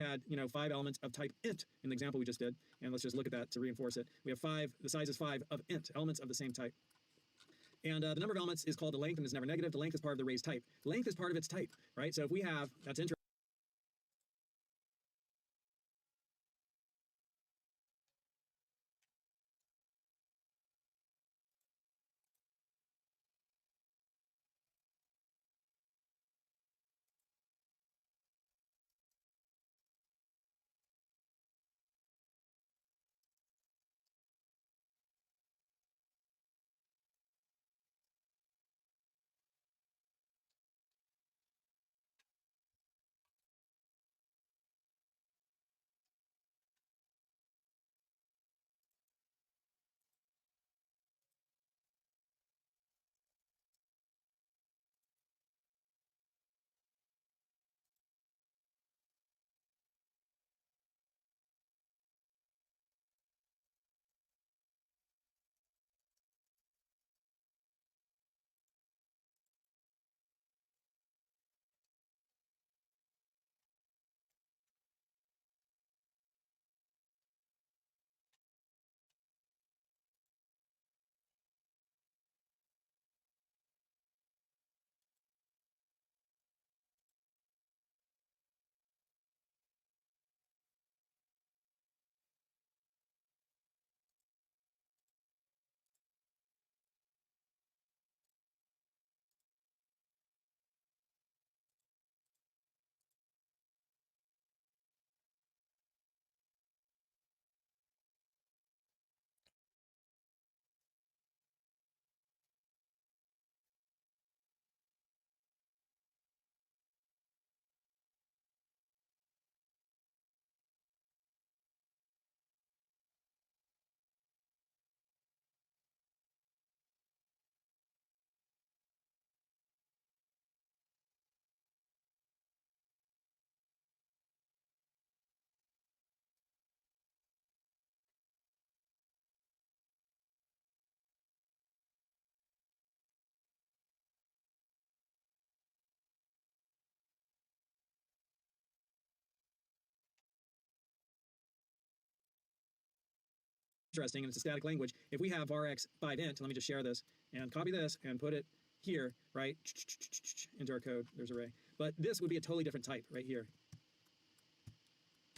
had, 5 elements of type int in the example we just did, and let's just look at that to reinforce it. We have 5, the size is 5 of int, elements of the same type. And the number of elements is called the length and is never negative. The length is part of the array's type. Length is part of its type, right? So if we have, that's interesting. Interesting, and it's a static language. If we have varx 5int, let me just share this and copy this and put it here, right, into our code. There's array. But this would be a totally different type right here.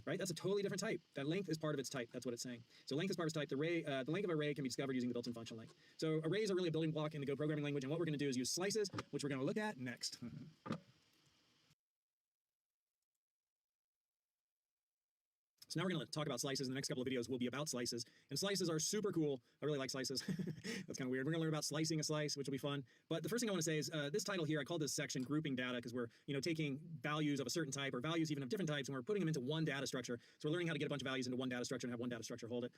Right? That's a totally different type. That length is part of its type. That's what it's saying. So length is part of its type. The length of an array can be discovered using the built-in function length. So arrays are really a building block in the Go programming language. And what we're going to do is use slices, which we're going to look at next. So now we're going to talk about slices. In the next couple of videos will be about slices. And slices are super cool. I really like slices. That's kind of weird. We're going to learn about slicing a slice, which will be fun. But the first thing I want to say is this title here, I call this section grouping data because we're taking values of a certain type or values even of different types and we're putting them into one data structure. So we're learning how to get a bunch of values into one data structure and have one data structure hold it.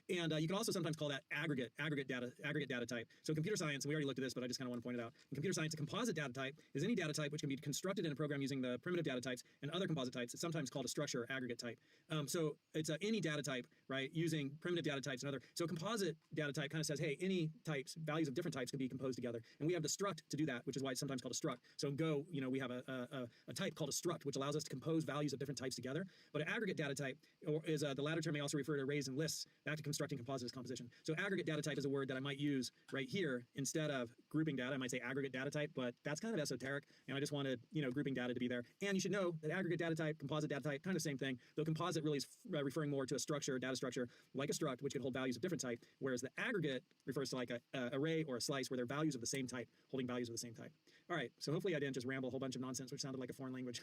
And you can also sometimes call that aggregate data type. So computer science, and we already looked at this, but I just kind of want to point it out. In computer science, a composite data type is any data type which can be constructed in a program using the primitive data types and other composite types. It's sometimes called a structure or aggregate type. So it's any data type, right, using primitive data types and other. So composite data type kind of says, hey, any types, values of different types can be composed together. And we have the struct to do that, which is why it's sometimes called a struct. So in Go, we have a type called a struct, which allows us to compose values of different types together. But an aggregate data type is the latter term may also refer to arrays and lists back to constructing composite as composition. So aggregate data type is a word that I might use right here instead of grouping data. I might say aggregate data type, but that's kind of esoteric. And I just wanted, grouping data to be there. And you should know that aggregate data type, composite data type, kind of same thing. Though composite really is referring more to a structure, data structure, like a struct, which can hold values of different type, whereas the aggregate refers to like a array or a slice where they're values of the same type, holding values of the same type. All right, so hopefully I didn't just ramble a whole bunch of nonsense, which sounded like a foreign language.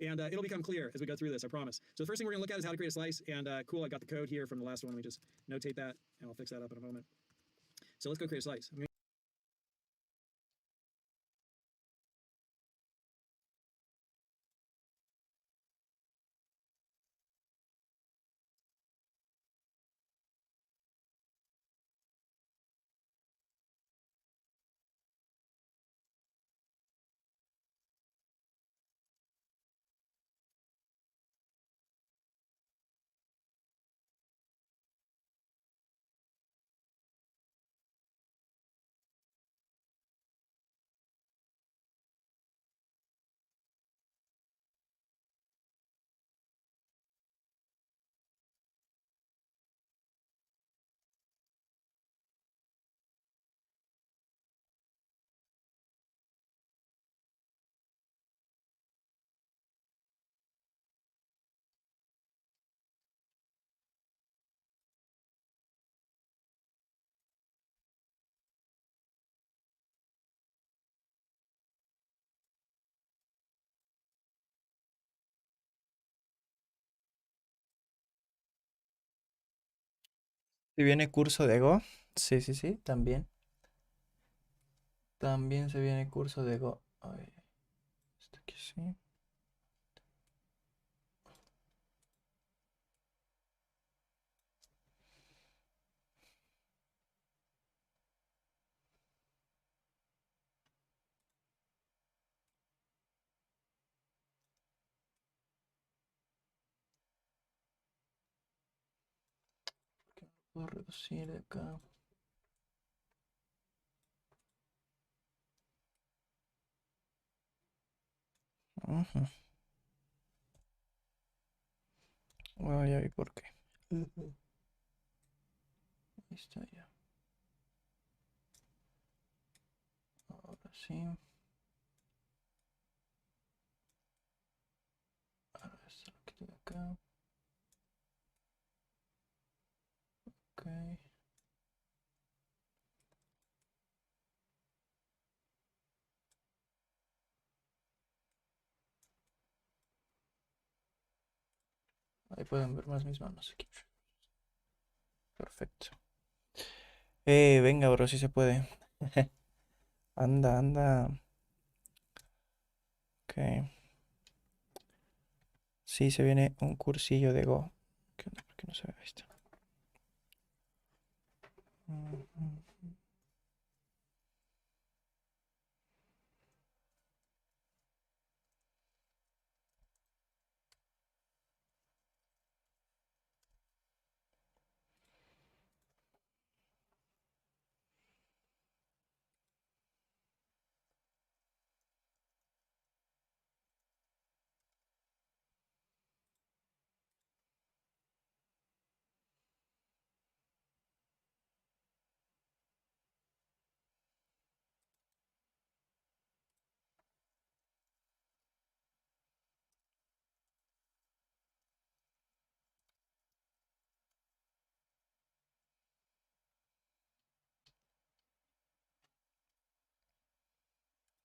And it'll become clear as we go through this, I promise. So the first thing we're gonna look at is how to create a slice, and cool, I got the code here from the last one. Let me just notate that, and I'll fix that up in a moment. So let's go create a slice. Si viene curso de Go. Sí, sí, sí, también. También se viene curso de Go. A ver, esto aquí sí. ¿Por qué no lo puedo reducir de acá? Ujú. Bueno, ya vi por qué. Ujú. Ahí está ya. Ahora sí. Ahora esto lo quito de acá. Ok. Ahí pueden ver más mis manos aquí. Perfecto. Venga, bro, si se puede. Anda, anda. Ok. Sí, se viene un cursillo de Go. ¿Qué onda? ¿Por qué no se ve esto? Ujú.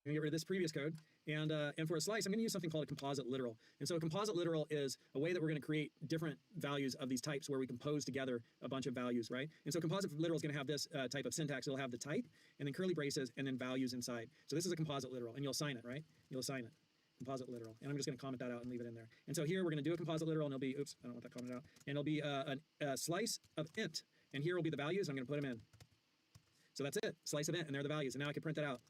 I'm going to get rid of this previous code. And for a slice, I'm going to use something called a composite literal. And so a composite literal is a way that we're going to create different values of these types where we compose together a bunch of values, right? And so composite literal is going to have this type of syntax. It'll have the type and then curly braces and then values inside. So this is a composite literal, and you'll assign it, right? You'll assign it. Composite literal. And I'm just going to comment that out and leave it in there. And so here we're going to do a composite literal, and it'll be, oops, I don't want that commented out. And it'll be a slice of int. And here will be the values. I'm going to put them in. So that's it. Slice of int, and there are the values. And now I can print that out.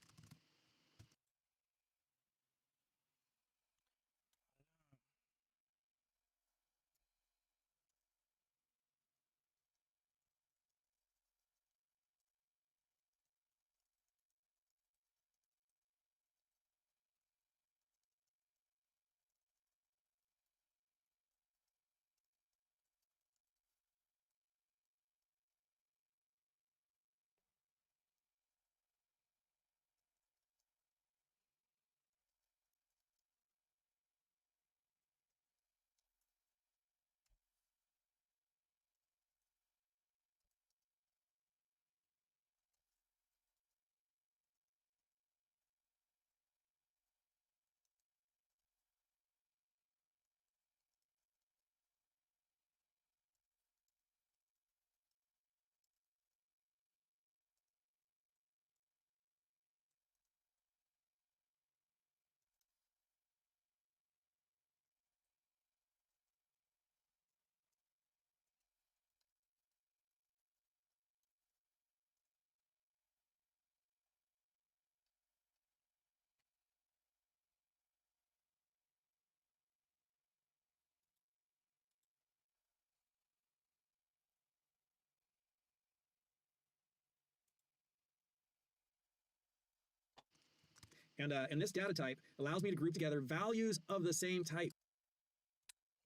And this data type allows me to group together values of the same type.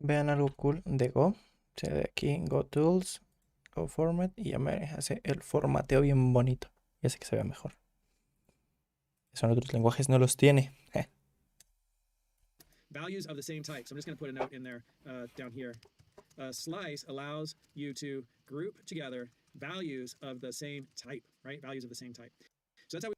Vean algo cool de Go. Se ve aquí Go Tools, Go Format y ya me hace el formateo bien bonito. Y hace que se vea mejor. Eso en otros lenguajes no los tiene. Values of the same type. So I'm just going to put a note in there down here. Slice allows you to group together values of the same type, right? Values of the same type. So that's how we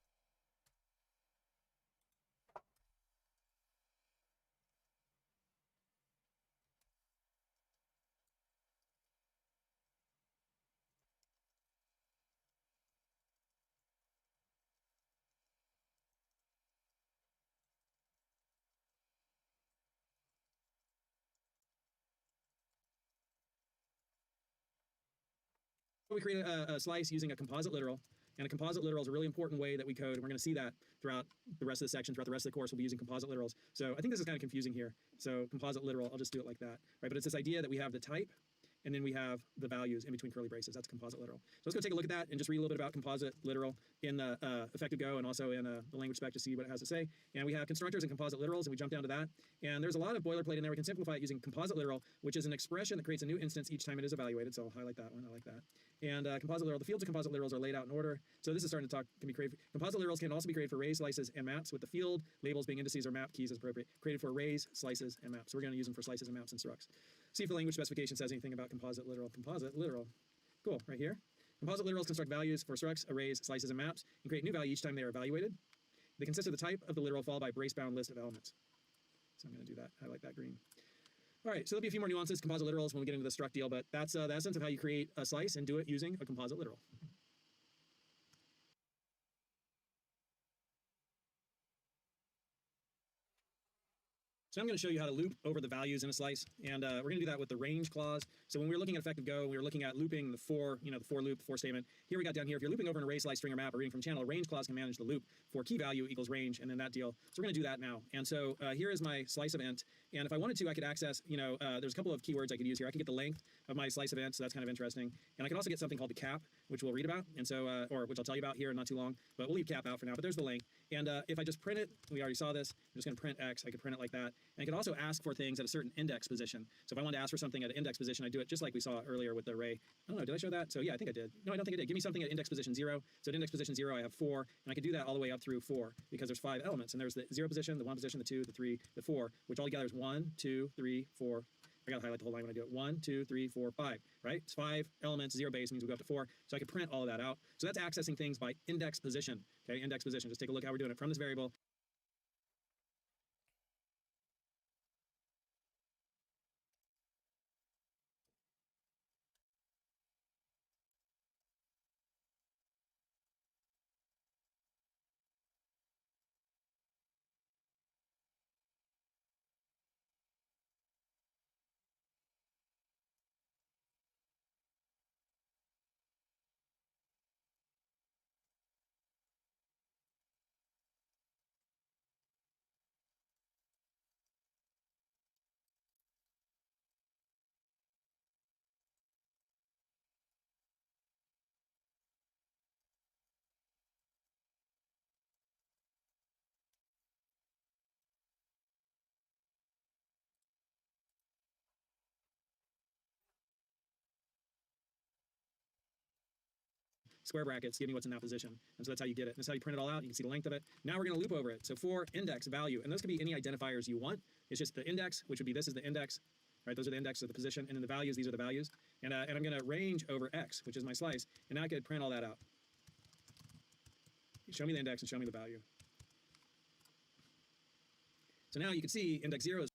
We create a slice using a composite literal. And a composite literal is a really important way that we code. And we're going to see that throughout the rest of the section, throughout the rest of the course, we'll be using composite literals. So I think this is kind of confusing here. So composite literal, I'll just do it like that, right? But it's this idea that we have the type, and then we have the values in between curly braces. That's composite literal. So let's go take a look at that and just read a little bit about composite literal in the effective Go and also in the language spec to see what it has to say. And we have constructors and composite literals, and we jump down to that. And there's a lot of boilerplate in there. We can simplify it using composite literal, which is an expression that creates a new instance each time it is evaluated. So I'll highlight that one. I like that. And composite literal, the fields of composite literals are laid out in order. So this is starting to talk, can be created. Composite literals can also be created for arrays, slices, and maps, with the field labels being indices or map keys as appropriate. Created for arrays, slices, and maps. So we're going to use them for slices and maps and structs. See if the language specification says anything about composite literal. Composite literal. Cool, right here. Composite literals construct values for structs, arrays, slices, and maps, and create new value each time they are evaluated. They consist of the type of the literal followed by a brace-bound list of elements. So I'm going to do that, highlight that green. All right, so there'll be a few more nuances, composite literals, when we get into the struct deal, but that's the essence of how you create a slice and do it using a composite literal. So I'm going to show you how to loop over the values in a slice, and we're going to do that with the range clause. So when we were looking at effective Go, we were looking at looping the for, the for loop, the for statement. Here we got down here, if you're looping over an array, slice, string, or map, or reading from channel, a range clause can manage the loop for key value equals range, and then that deal. So we're going to do that now. And so here is my slice event, and if I wanted to, I could access, there's a couple of keywords I could use here. I could get the length of my slice event, so that's kind of interesting. And I can also get something called the cap, which we'll read about, and so or which I'll tell you about here in not too long. But we'll leave cap out for now. But there's the length, and if I just print it, we already saw this. I'm just going to print X. I could print it like that, and I could also ask for things at a certain index position. So if I wanted to ask for something at an index position, I do it just like we saw earlier with the array. I don't know, did I show that? So yeah, I think I did. No, I don't think I did. Give me something at index position 0. So at index position 0, I have 4, and I could do that all the way up through 4 because there's 5 elements, and there's the 0 position, the 1 position, the 2, the 3, the 4, which all together is 1, 2, 3, 4. I gotta highlight the whole line when I do it. 1, 2, 3, 4, 5, right? It's 5 elements, 0 base means we go up to 4. So I could print all of that out. So that's accessing things by index position. Okay, index position. Just take a look how we're doing it from this variable. Square brackets give me what's in that position. And so that's how you get it. That's how you print it all out. You can see the length of it. Now we're going to loop over it. So for index value, and those could be any identifiers you want. It's just the index, which would be this is the index, right? Those are the indexes of the position. And then the values, these are the values. And I'm going to range over X, which is my slice. And now I could print all that out. Show me the index and show me the value. So now you can see index 0 is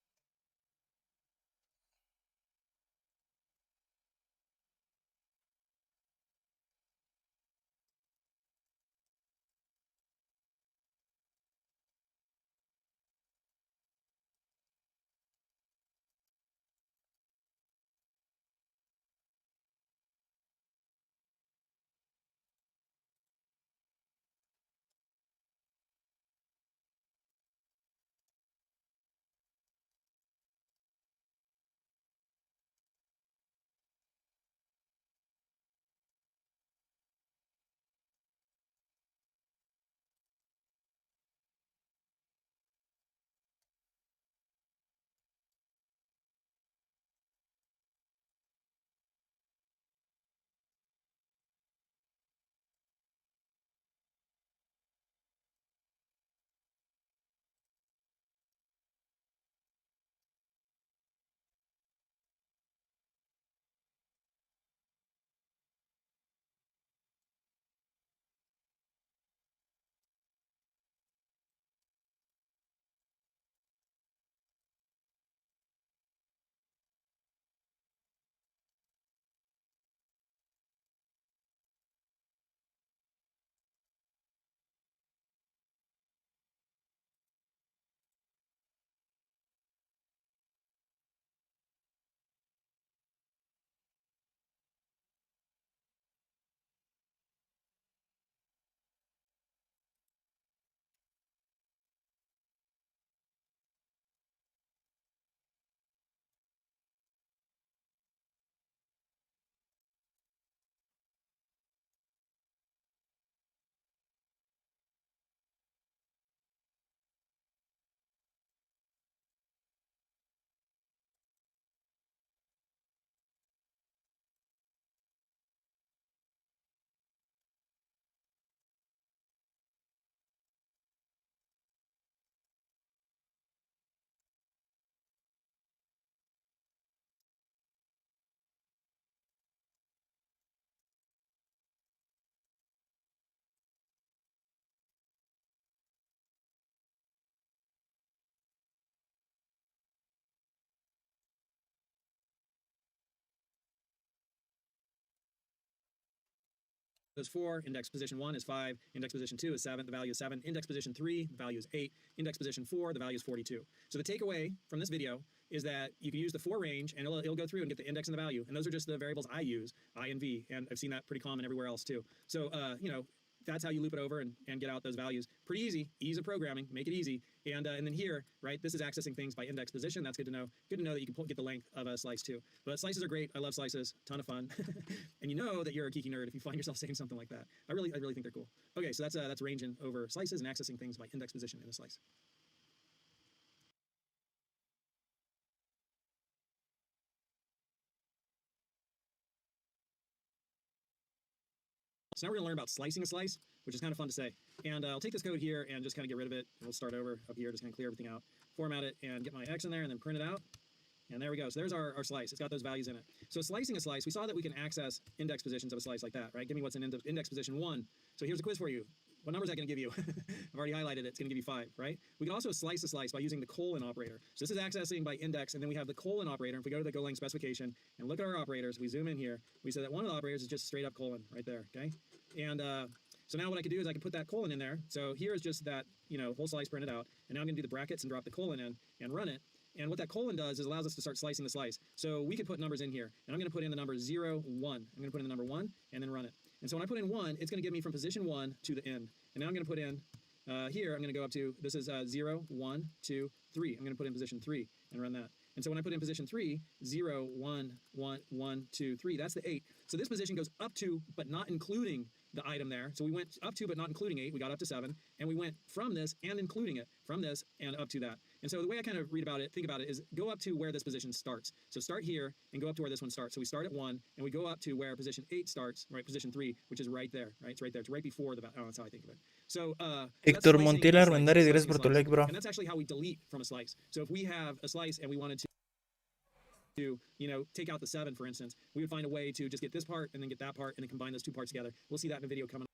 is 4, index position 1 is 5, index position 2 is 7, the value is 7, index position 3, the value is 8, index position 4, the value is 42. So the takeaway from this video is that you can use the for range and it'll go through and get the index and the value. And those are just the variables I use, I and V, and I've seen that pretty common everywhere else too. So, you know, that's how you loop it over and get out those values. Pretty easy, ease of programming, make it easy. And then here, right, this is accessing things by index position. That's good to know. Good to know that you can get the length of a slice too. But slices are great. I love slices, ton of fun. And you know that you're a geeky nerd if you find yourself saying something like that. I really think they're cool. Okay, so that's ranging over slices and accessing things by index position in a slice. So now we're going to learn about slicing a slice, which is kind of fun to say. And I'll take this code here and just kind of get rid of it. And we'll start over up here, just kind of clear everything out, format it, and get my X in there, and then print it out. And there we go. So there's our slice. It's got those values in it. So slicing a slice, we saw that we can access index positions of a slice like that, right? Give me what's in index position 1. So here's a quiz for you. What number is that going to give you? I've already highlighted it. It's going to give you 5, right? We can also slice a slice by using the colon operator. So this is accessing by index, and then we have the colon operator. If we go to the Golang specification and look at our operators, we zoom in here, we say that one of the operators is just straight up colon right there, okay? And so now what I can do is I can put that colon in there. So here is just that, you know, whole slice printed out. And now I'm going to do the brackets and drop the colon in and run it. And what that colon does is allows us to start slicing the slice. So we could put numbers in here. And I'm going to put in the number 0, 1. I'm going to put in the number 1 and then run it. And so when I put in 1, it's going to give me from position 1 to the end. And now I'm going to put in here, I'm going to go up to, this is 0, 1, 2, 3. I'm going to put in position 3 and run that. And so when I put in position 3, 0, 1, 1, 1, 2, 3, that's the 8. So this position goes up to, but not including the item there. So we went up to, but not including 8. We got up to 7. And we went from this and including it, from this and up to that. And so the way I kind of think about it, is go up to where this position starts. So start here and go up to where this one starts. So we start at 1 and we go up to where position 8 starts, right? Position 3, which is right there, right? It's right there. It's right before the, that's how I think of it. So, Héctor Montiel Armendariz, gracias por tu like, bro. And that's actually how we delete from a slice. So if we have a slice and we wanted to, you know, take out the 7, for instance, we would find a way to just get this part and then get that part and then combine those two parts together. We'll see that in a video coming up.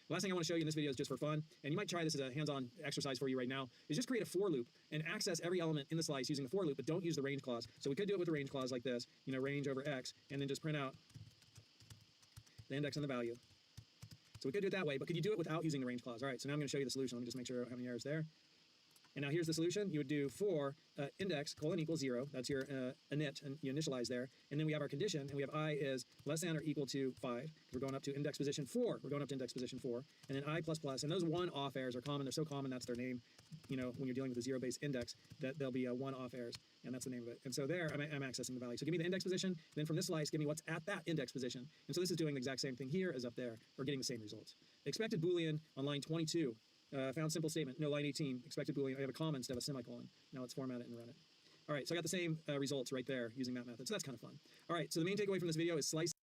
The last thing I want to show you in this video is just for fun, and you might try this as a hands-on exercise for you right now, is just create a for loop and access every element in the slice using the for loop, but don't use the range clause. So we could do it with the range clause like this, you know, range over x, and then just print out the index and the value. So we could do it that way, but could you do it without using the range clause? All right, so now I'm going to show you the solution. Let me just make sure I don't have any errors there. And now here's the solution. You would do for index colon equals 0. That's your init, and you initialize there. And then we have our condition, and we have I is less than or equal to 5, because we're going up to index position 4. We're going up to index position 4. And then I plus plus, and those one-off errors are common. They're so common, that's their name. You know, when you're dealing with a zero-based index, that there'll be one-off errors, and that's the name of it. And so there, I'm accessing the value. So give me the index position, then from this slice, give me what's at that index position. And so this is doing the exact same thing here as up there. We're getting the same results. Expected Boolean on line 22. Found simple statement. No, line 18. Expected Boolean. I have a comma instead of a semicolon. Now let's format it and run it. All right, so I got the same results right there using that method. So that's kind of fun. All right, so the main takeaway from this video is slice.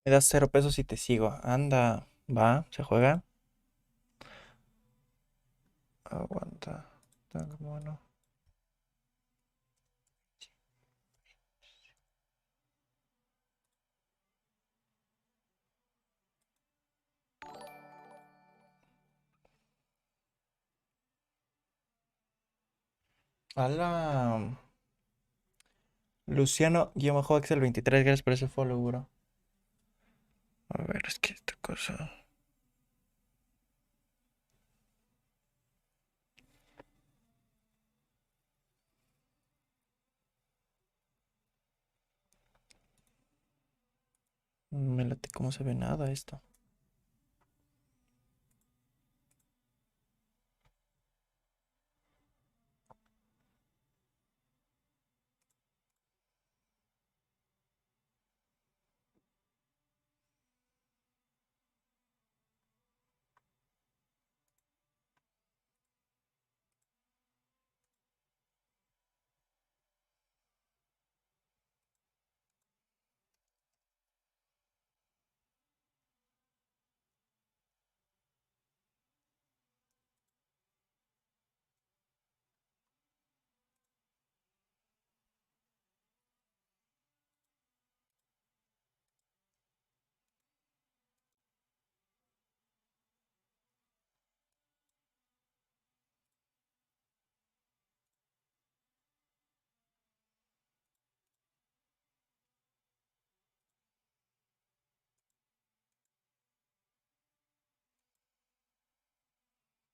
Me das 0 pesos y te sigo. Anda, va, se juega. Aguanta. Bueno. Hola. Luciano-Excel23, gracias por ese follow, bro. A ver, es que esta cosa. Me late cómo se ve nada esto.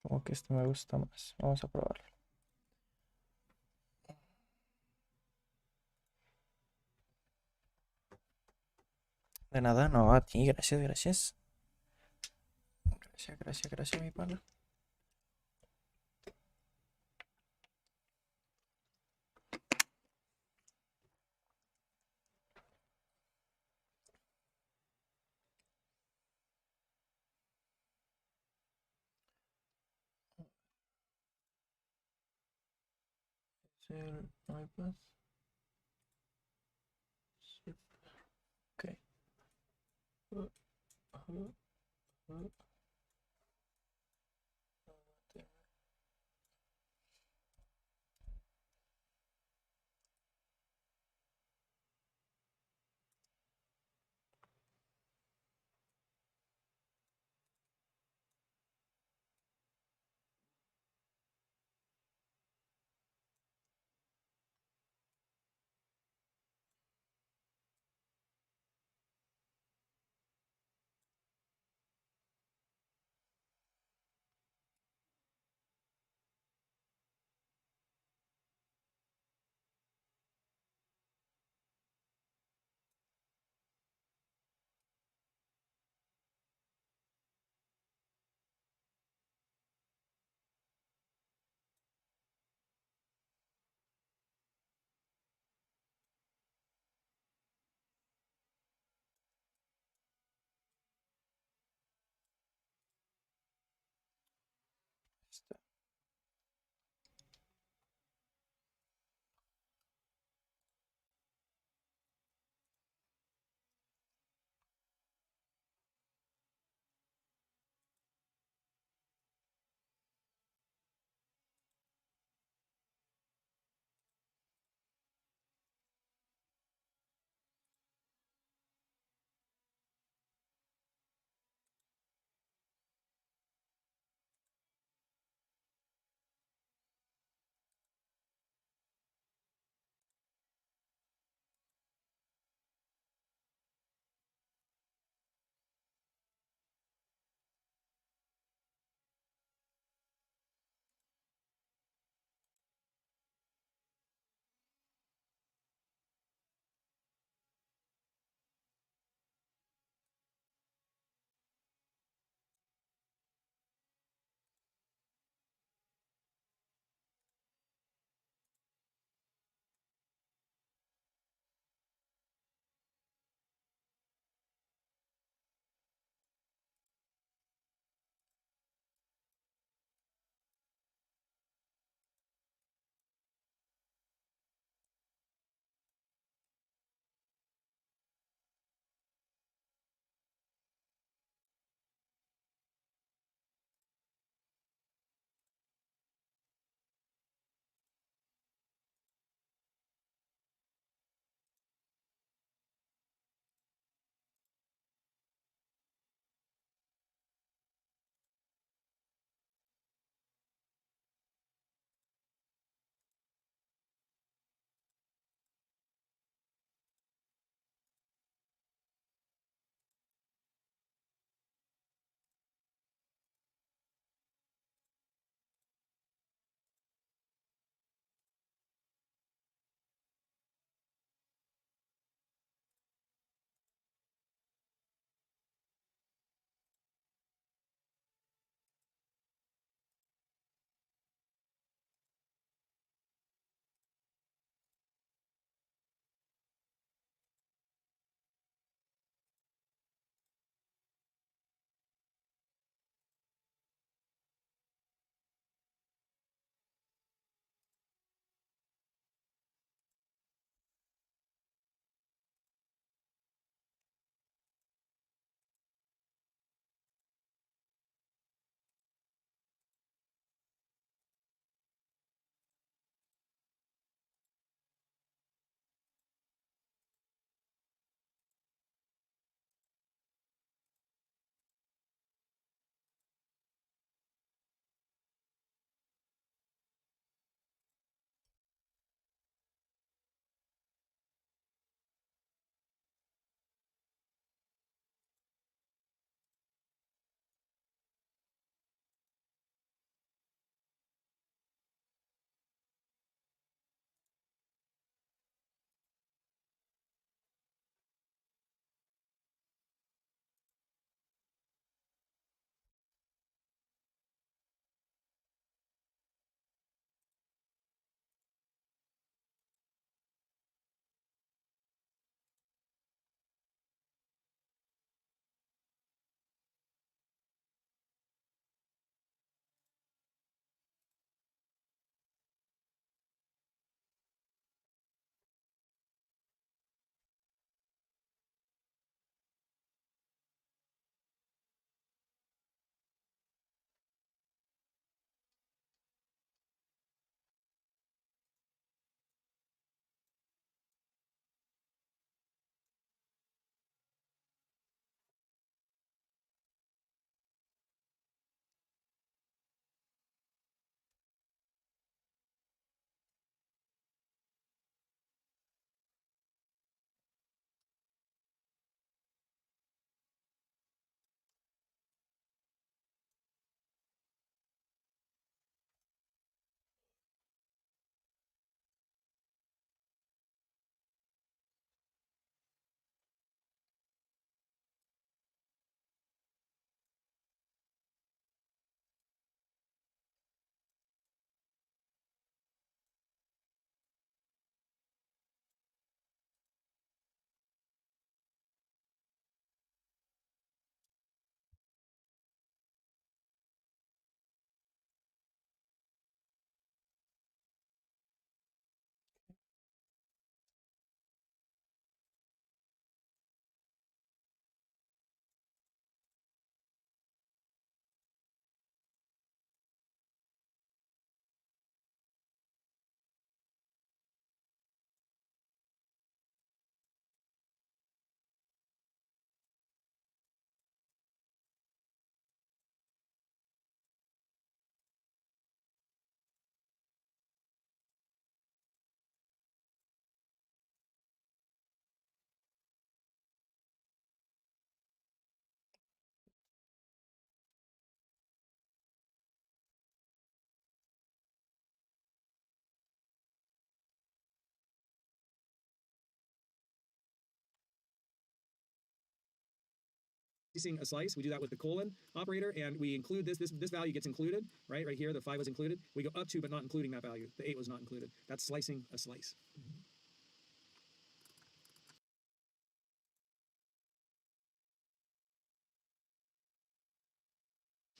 Como que este me gusta más. Vamos a probarlo. De nada, no, a ti, gracias, gracias. Gracias, mi pana. Es el iPad. Sí, ok. Uh, uh, uh. slicing a slice, we do that with the colon operator, and we include this value gets included, right here, the 5 was included. We go up to, but not including that value. The 8 was not included. That's slicing a slice.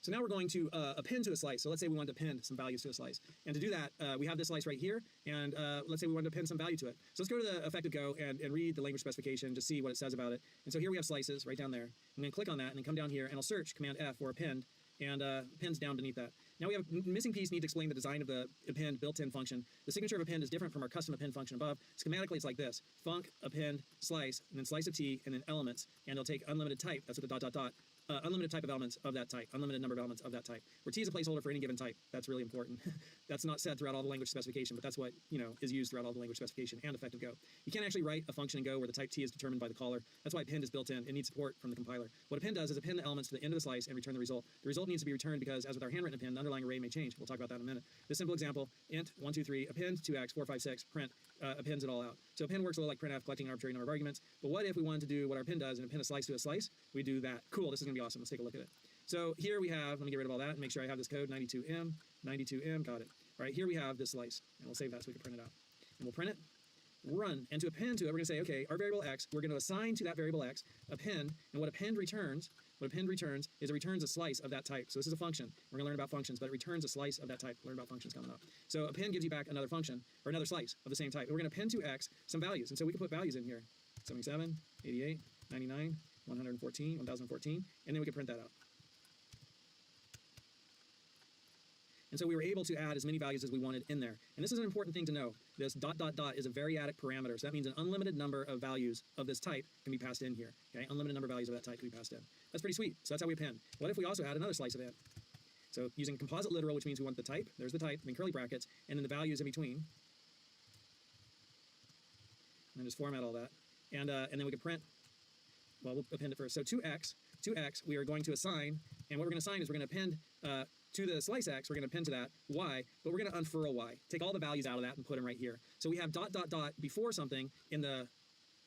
So now we're going to append to a slice. So let's say we want to append some values to a slice. And to do that, we have this slice right here. And let's say we want to append some value to it. So let's go to the effective Go and read the language specification, just see what it says about it. And so here we have slices right down there. I'm going to click on that and then come down here and I'll search Command F for append, and appends down beneath that. Now we have a missing piece, need to explain the design of the append built-in function. The signature of append is different from our custom append function above. Schematically, it's like this: func, append, slice, and then slice of t, and then elements. And it'll take unlimited type. That's what the ... Unlimited type of elements of that type, unlimited number of elements of that type, where t is a placeholder for any given type. That's really important. That's not said throughout all the language specification, but that's what, is used throughout all the language specification and effective Go. You can't actually write a function in Go where the type t is determined by the caller. That's why append is built in. It needs support from the compiler. What append does is append the elements to the end of the slice and return the result. The result needs to be returned because, as with our handwritten append, the underlying array may change. We'll talk about that in a minute. This simple example: int 1, 2, 3, append 2x 4, 5, 6, print, appends it all out. So append works a little like printf, collecting an arbitrary number of arguments. But what if we wanted to do what our append does and append a slice to a slice? We do that. Cool. This is going to be awesome. Let's take a look at it. So here we have, let me get rid of all that and make sure I have this code, 92M, got it. All right, here we have this slice, and we'll save that so we can print it out. And we'll print it, run, and to append to it, we're going to say, okay, our variable x, we're going to assign to that variable x, append, and what append returns is it returns a slice of that type. So this is a function. We're going to learn about functions, but it returns a slice of that type. Learn about functions coming up. So append gives you back another function, or another slice of the same type. We're going to append to x some values, and so we can put values in here: 77, 88, 99, 114, 1014, and then we can print that out. And so we were able to add as many values as we wanted in there. And this is an important thing to know. This ... is a variadic parameter. So that means an unlimited number of values of this type can be passed in here. Okay, unlimited number of values of that type can be passed in. That's pretty sweet. So that's how we append. What if we also had another slice of int? So using composite literal, which means we want the type. There's the type, then curly brackets, and then the values in between. And then just format all that. And then we can print. Well, we'll append it first. So 2x, we are going to assign. And what we're going to assign is we're going to append to the slice x, we're going to append to that y, but we're going to unfurl y. Take all the values out of that and put them right here. So we have ... before something in the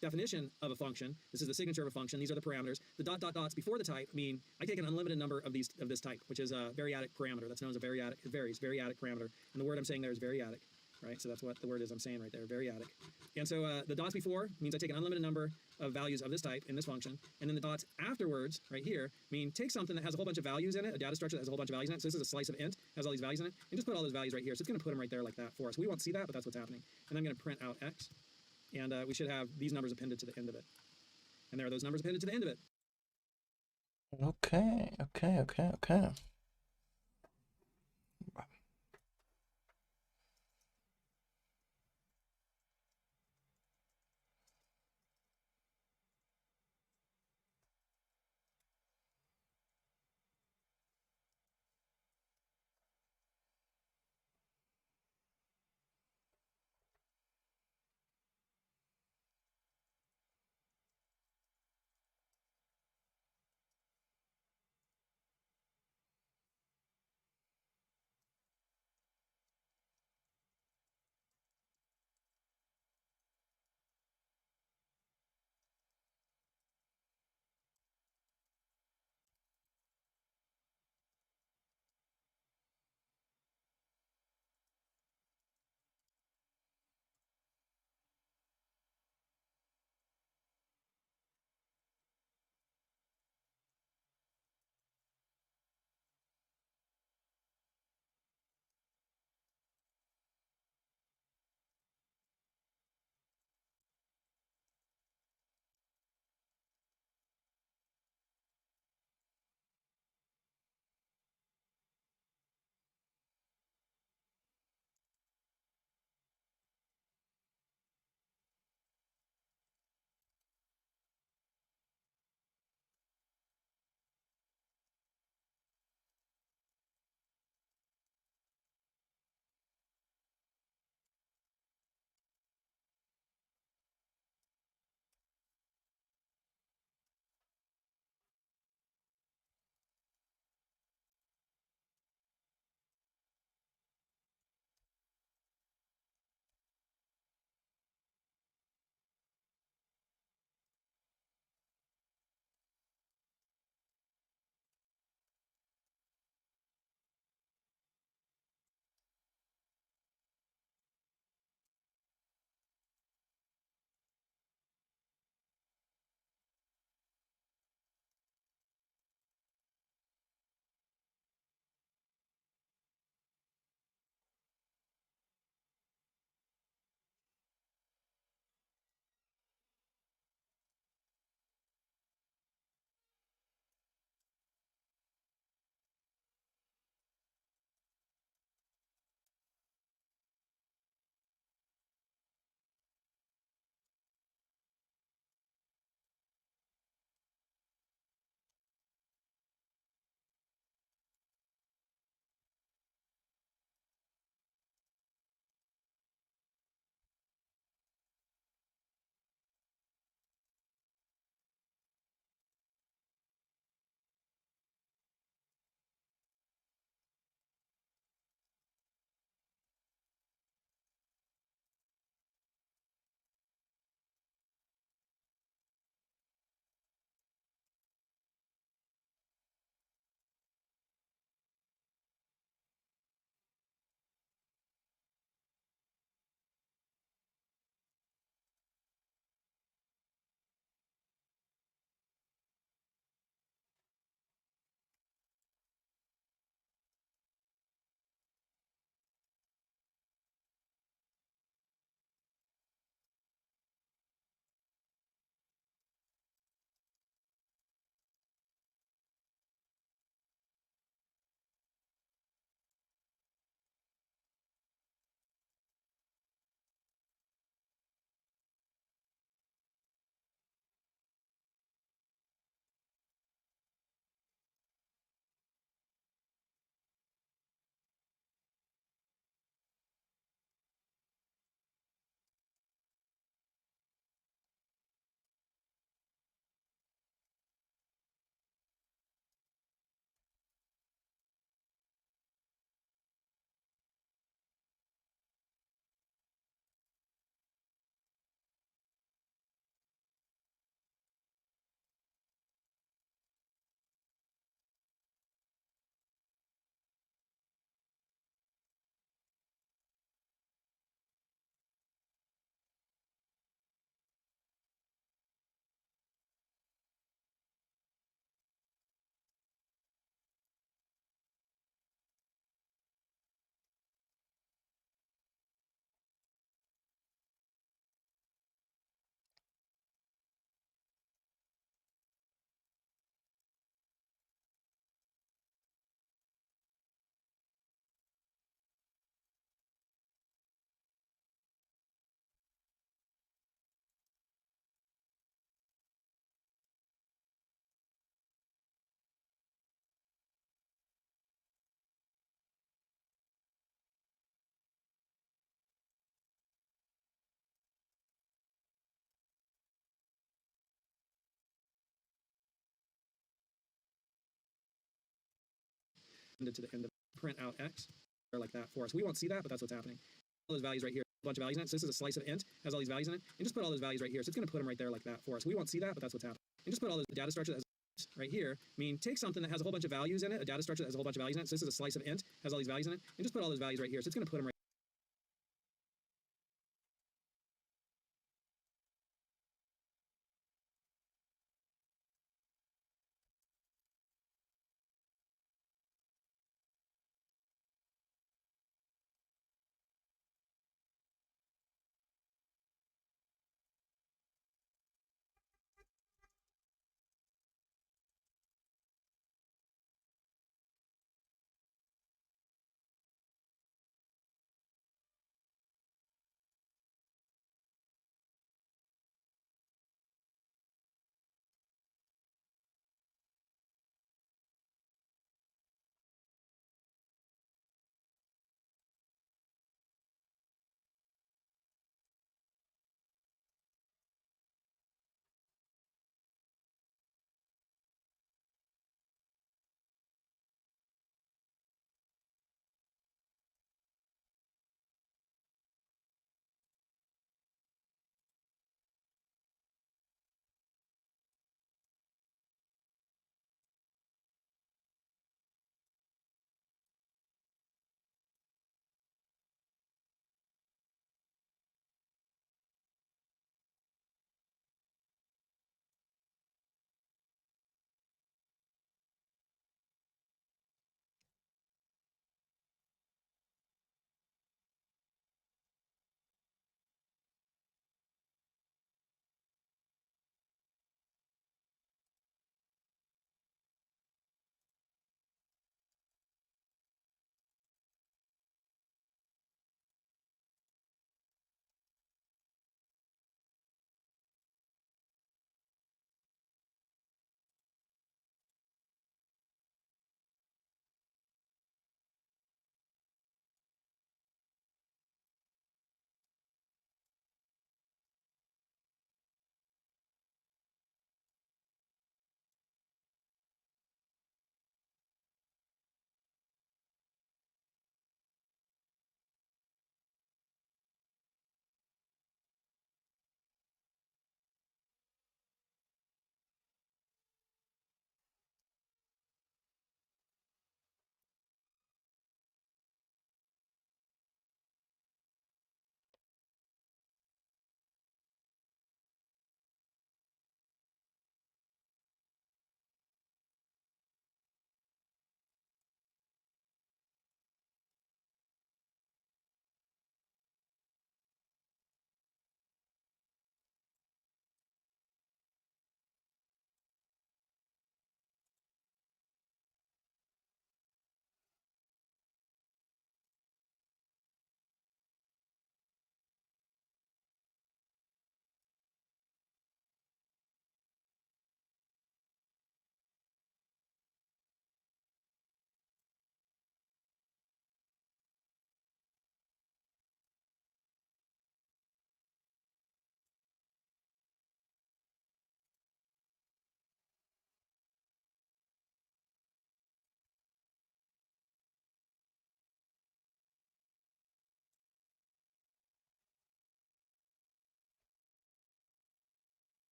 definition of a function. This is the signature of a function. These are the parameters. The ... before the type mean I take an unlimited number of this type, which is a variadic parameter. That's known as a variadic. It varies, variadic parameter. And the word I'm saying there is variadic, right? So that's what the word is I'm saying right there, variadic. And so the dots before means I take an unlimited number of values of this type in this function, and then the dots afterwards, right here, mean take something that has a whole bunch of values in it, a data structure that has a whole bunch of values in it. So this is a slice of int, has all these values in it, and just put all those values right here. So it's going to put them right there like that for us. We won't see that, but that's what's happening. And I'm going to print out x, and we should have these numbers appended to the end of it. And there are those numbers appended to the end of it. Okay. appended to the end of print out x, or like that for us. We won't see that, but that's what's happening. All those values right here, a bunch of values in it. So this is a slice of int, has all these values in it, and just put all those values right here. So it's going to put them right there like that for us. We won't see that, but that's what's happening. And just put all those data structure that has right here. I mean, take something that has a whole bunch of values in it, a data structure that has a whole bunch of values in it. So this is a slice of int, has all these values in it, and just put all those values right here. So it's going to put them right.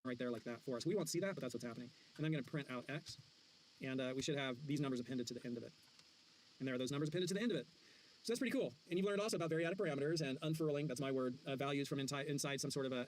Right there like that for us. We won't see that, but that's what's happening. And I'm going to print out x, and we should have these numbers appended to the end of it. And there are those numbers appended to the end of it. So that's pretty cool. And you've learned also about variadic parameters and unfurling, that's my word, values from inside some sort of a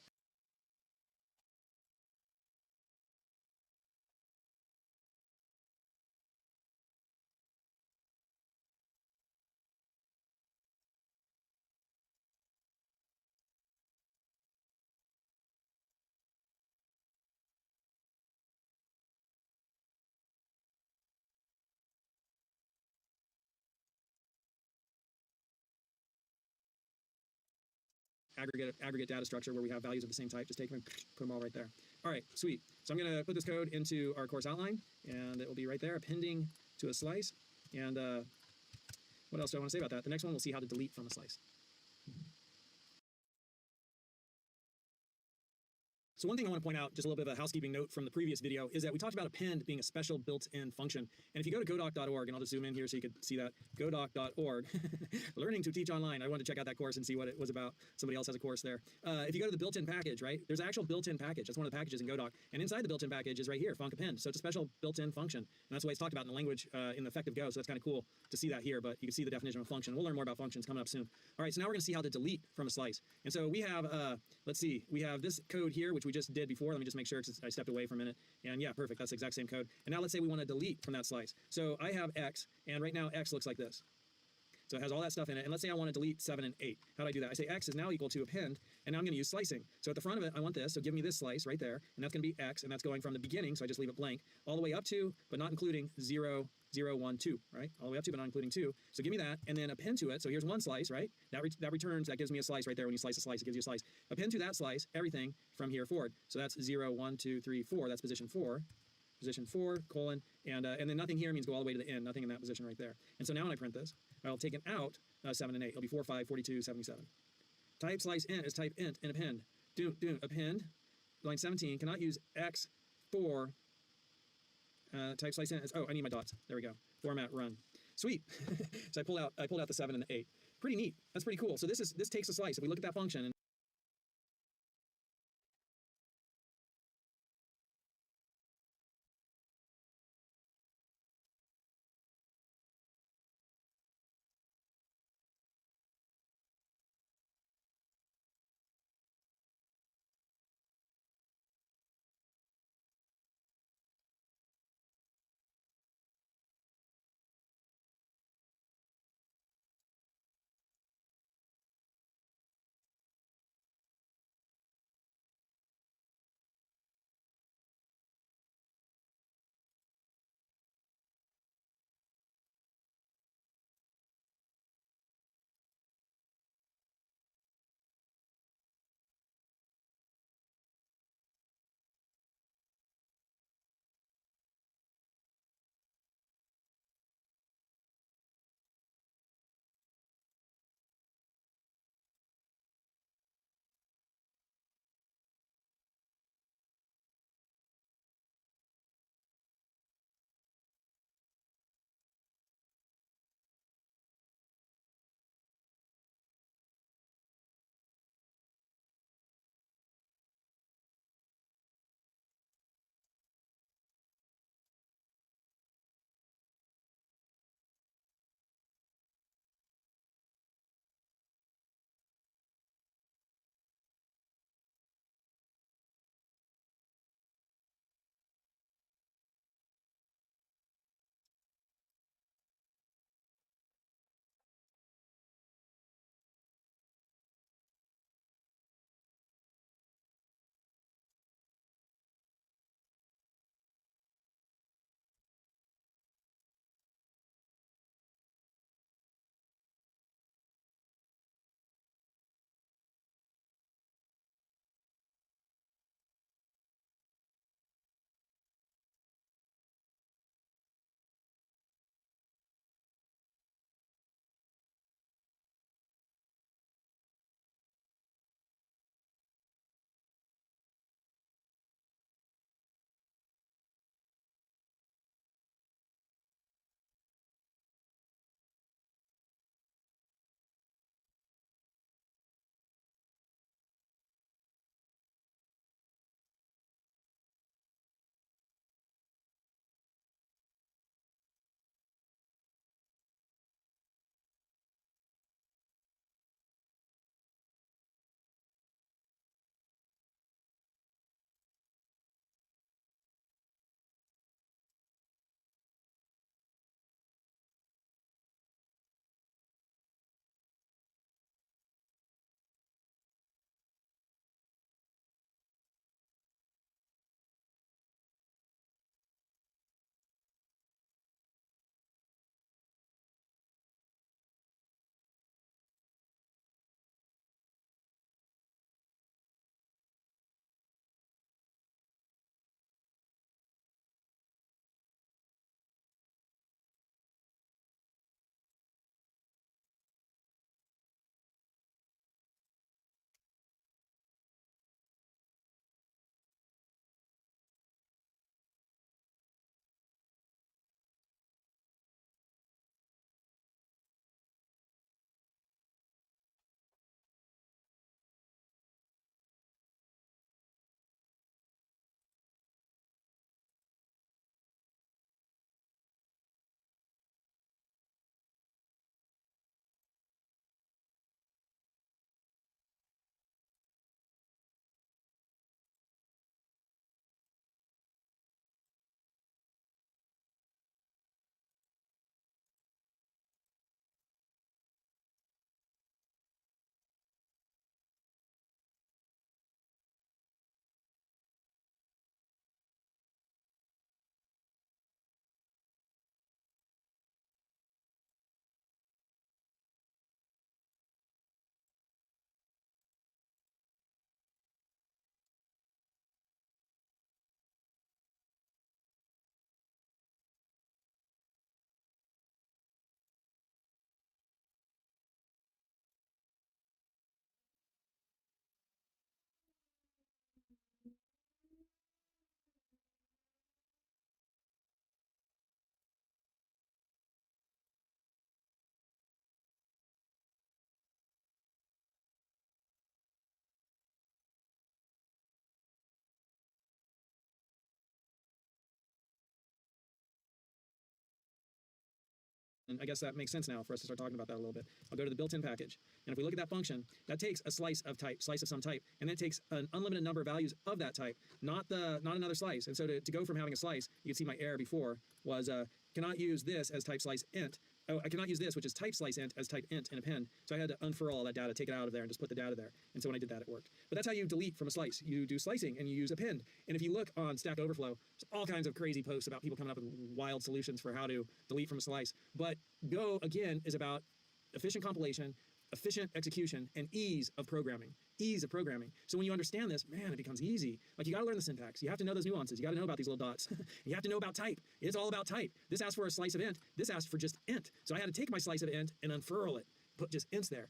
aggregate data structure where we have values of the same type. Just take them and put them all right there. All right, sweet. So I'm going to put this code into our course outline, and it will be right there, appending to a slice. And what else do I want to say about that? The next one, we'll see how to delete from a slice. So one thing I want to point out, just a little bit of a housekeeping note from the previous video, is that we talked about append being a special built-in function. And if you go to godoc.org, and I'll just zoom in here so you can see that, godoc.org, learning to teach online. I wanted to check out that course and see what it was about. Somebody else has a course there. If you go to the built-in package, right, there's an actual built-in package. That's one of the packages in Godoc. And inside the built-in package is right here, func_append. So it's a special built-in function. And that's the way it's talked about in the language in the effective Go. So that's kind of cool to see that here, but you can see the definition of a function. We'll learn more about functions coming up soon. All right, so now we're going to see how to delete from a slice. And so we have, let's see, we have this code here, which we just did before. Let me just make sure because I stepped away for a minute. And yeah, perfect. That's the exact same code. And now let's say we want to delete from that slice. So I have X, and right now X looks like this. So it has all that stuff in it. And let's say I want to delete 7 and 8. How do I do that? I say X is now equal to append, and now I'm going to use slicing. So at the front of it, I want this. So give me this slice right there, and that's going to be X, and that's going from the beginning, so I just leave it blank, all the way up to, but not including 0, 0, 1, 2, right? All the way up to, but not including 2. So give me that, and then append to it. So here's one slice, right? That returns, that gives me a slice right there. When you slice a slice, it gives you a slice. Append to that slice everything from here forward. So that's 0, 1, 2, 3, 4. That's position 4. Position 4, colon, and then nothing here means go all the way to the end, nothing in that position right there. And so now when I print this, I'll take it out 7 and 8. It'll be 4, 5, 42, 77. Type slice int is type int and append. Do append, line 17, cannot use X for type slice int is, oh, I need my dots. There we go. Format run. Sweet. So I pulled out the 7 and the 8. Pretty neat. That's pretty cool. So this takes a slice. If we look at that function and I guess that makes sense now for us to start talking about that a little bit. I'll go to the built-in package. And if we look at that function, that takes a slice of some type, and then it takes an unlimited number of values of that type, not another slice. And so to go from having a slice, you can see my error before was cannot use this as type slice int. Oh, I cannot use this, which is type slice int, as type int in append. So I had to unfurl all that data, take it out of there, and just put the data there. And so when I did that, it worked. But that's how you delete from a slice. You do slicing, and you use append. And if you look on Stack Overflow, there's all kinds of crazy posts about people coming up with wild solutions for how to delete from a slice. But Go, again, is about efficient compilation, efficient execution, and ease of programming. Ease of programming. So when you understand this, man, it becomes easy. Like, you got to learn the syntax. You have to know those nuances. You got to know about these little dots. You have to know about type. It's all about type. This asks for a slice of int. This asks for just int. So I had to take my slice of int and unfurl it, put just ints there.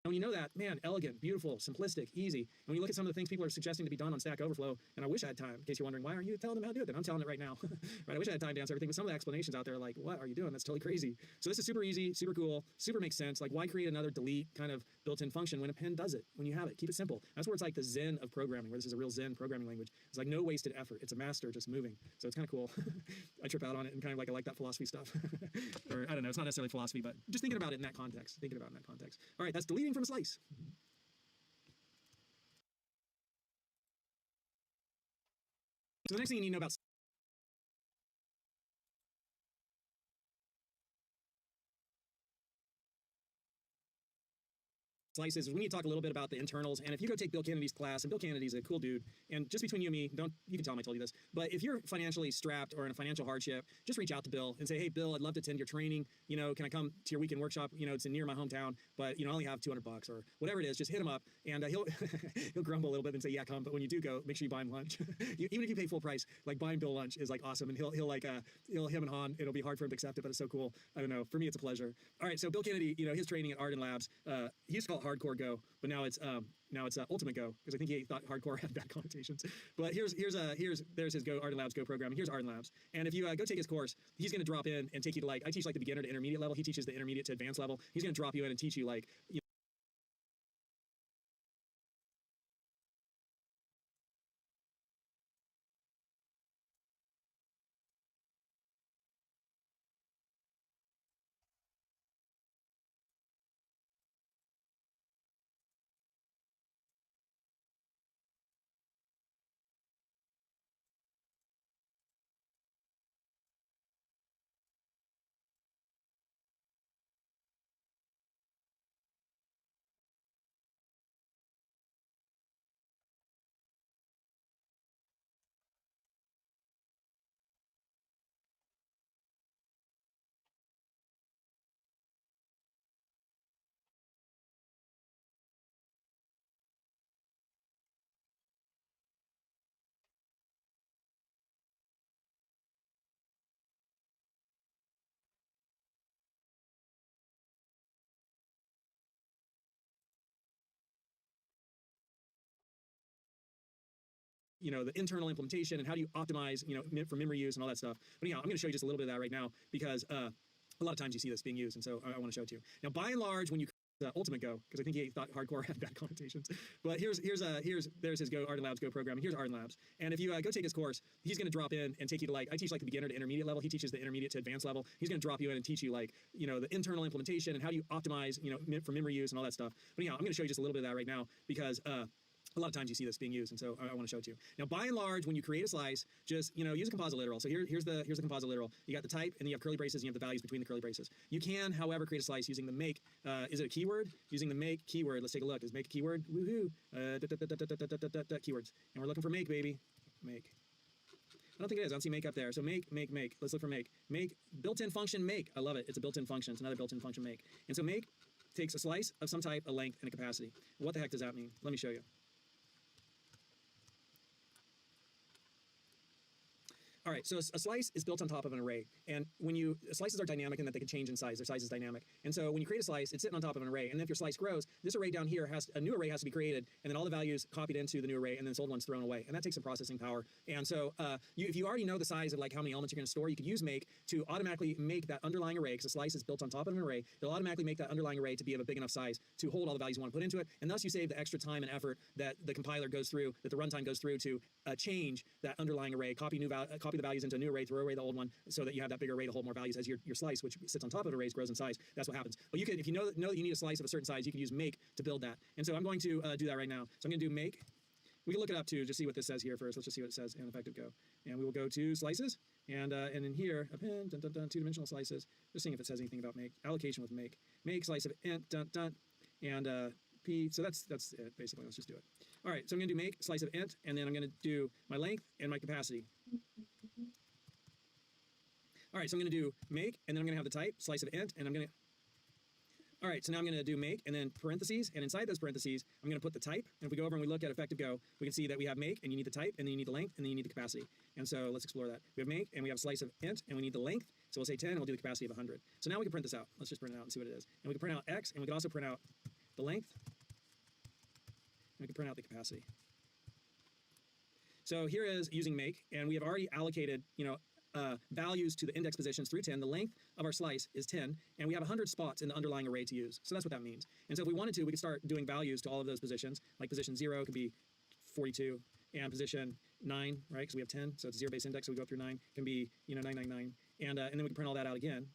And when you know that, man, elegant, beautiful, simplistic, easy. And when you look at some of the things people are suggesting to be done on Stack Overflow, and I wish I had time, in case you're wondering, why aren't you telling them how to do it? Then I'm telling it right now. Right? I wish I had time to answer everything, but some of the explanations out there are like, what are you doing? That's totally crazy. So this is super easy, super cool, super makes sense. Like, why create another delete kind of built-in function when append does it? When you have it, keep it simple. That's where it's like the zen of programming, where this is a real zen programming language. It's like no wasted effort. It's a master just moving. So it's kind of cool. I trip out on it and kind of like, I like that philosophy stuff. Or I don't know, it's not necessarily philosophy, but just thinking about it in that context, All right, that's deleting from a slice. So the next thing you need to know about slices is we need to talk a little bit about the internals. And if you go take Bill Kennedy's class, and Bill Kennedy's a cool dude, and just between you and me, you can tell him I told you this, but if you're financially strapped or in a financial hardship, just reach out to Bill and say, hey, Bill, I'd love to attend your training. You know, can I come to your weekend workshop? You know, it's near my hometown, but, you know, I only have $200 or whatever it is. Just hit him up, and he'll he'll grumble a little bit and say, yeah, come. But when you do go, make sure you buy him lunch. Even if you pay full price, like buying Bill lunch is like awesome. And he'll him and Han, it'll be hard for him to accept it, but it's so cool. I don't know. For me, it's a pleasure. All right. So Bill Kennedy, you know, his training at Arden Labs, he used to call it Hardcore Go, but now it's Ultimate Go, because I think he thought hardcore had bad connotations. But there's his Go Arden Labs Go programming. Here's Arden Labs, and if you go take his course, he's going to drop in and take you to, like, I teach like the beginner to intermediate level. He teaches the intermediate to advanced level. He's going to drop you in and teach you, like, you know, the internal implementation and how do you optimize, you know, for memory use and all that stuff. But anyhow, I'm going to show you just a little bit of that right now, because a lot of times you see this being used, and so I want to show it to you. Now, by and large, when you Ultimate Go, because I think he thought hardcore had bad connotations. But there's his Go Art Labs Go programming. Here's Art Labs, and if you go take his course, he's going to drop in and take you to I teach the beginner to intermediate level. He teaches the intermediate to advanced level. He's going to drop you in and teach you the internal implementation and how do you optimize for memory use and all that stuff. But anyhow, I'm going to show you just a little bit of that right now because a lot of times you see this being used, and so I want to show it to you. Now, by and large, when you create a slice, just use a composite literal. So here's the composite literal. You got the type, and you have curly braces, and you have the values between the curly braces. You can, however, create a slice using the make. Is it a keyword? Using the make keyword. Let's take a look. Is make a keyword? Woohoo! Keywords, and we're looking for make, baby. Make. I don't think it is. I don't see make up there. So make. Let's look for make. Make built-in function make. I love it. It's a built-in function. It's another built-in function make. And so make takes a slice of some type, a length, and a capacity. What the heck does that mean? Let me show you. All right, so a slice is built on top of an array, and slices are dynamic in that they can change in size. Their size is dynamic, and so when you create a slice, it's sitting on top of an array. And then if your slice grows, this array down here a new array has to be created, and then all the values copied into the new array, and then this old one's thrown away, and that takes some processing power. And so if you already know the size of how many elements you're going to store, you could use make to automatically make that underlying array, because a slice is built on top of an array. It'll automatically make that underlying array to be of a big enough size to hold all the values you want to put into it, and thus you save the extra time and effort that the compiler goes through, that the runtime goes through to change that underlying array, copy the values into a new array, throw away the old one, so that you have that bigger array to hold more values as your slice, which sits on top of arrays, grows in size. That's what happens. But you can, if you know that you need a slice of a certain size, you can use make to build that. And so I'm going to do that right now. So I'm going to do make. We can look it up too, just see what this says here first. Let's just see what it says in effective Go. And we will go to slices, and in here, append, two-dimensional slices. Just seeing if it says anything about make. Allocation with make. Make slice of int, and p. So that's it basically. Let's just do it. All right. So I'm going to do make slice of int, and then I'm going to do my length and my capacity. All right, so I'm going to do make, and then I'm going to have the type, slice of int, and I'm going to... All right, so now I'm going to do make, and then parentheses, and inside those parentheses, I'm going to put the type. And if we go over and we look at effective Go, we can see that we have make, and you need the type, and then you need the length, and then you need the capacity. And so let's explore that. We have make, and we have slice of int, and we need the length. So we'll say 10, and we'll do the capacity of 100. So now we can print this out. Let's just print it out and see what it is. And we can print out x, and we can also print out the length, and we can print out the capacity. So here is using make, and we have already allocated, values to the index positions through 10. The length of our slice is 10, and we have 100 spots in the underlying array to use. So that's what that means. And so if we wanted to, we could start doing values to all of those positions. Like position 0 could be 42, and position 9, right? Because we have 10, so it's a zero-based index, so we go through 9, can be 999, and then we can print all that out again.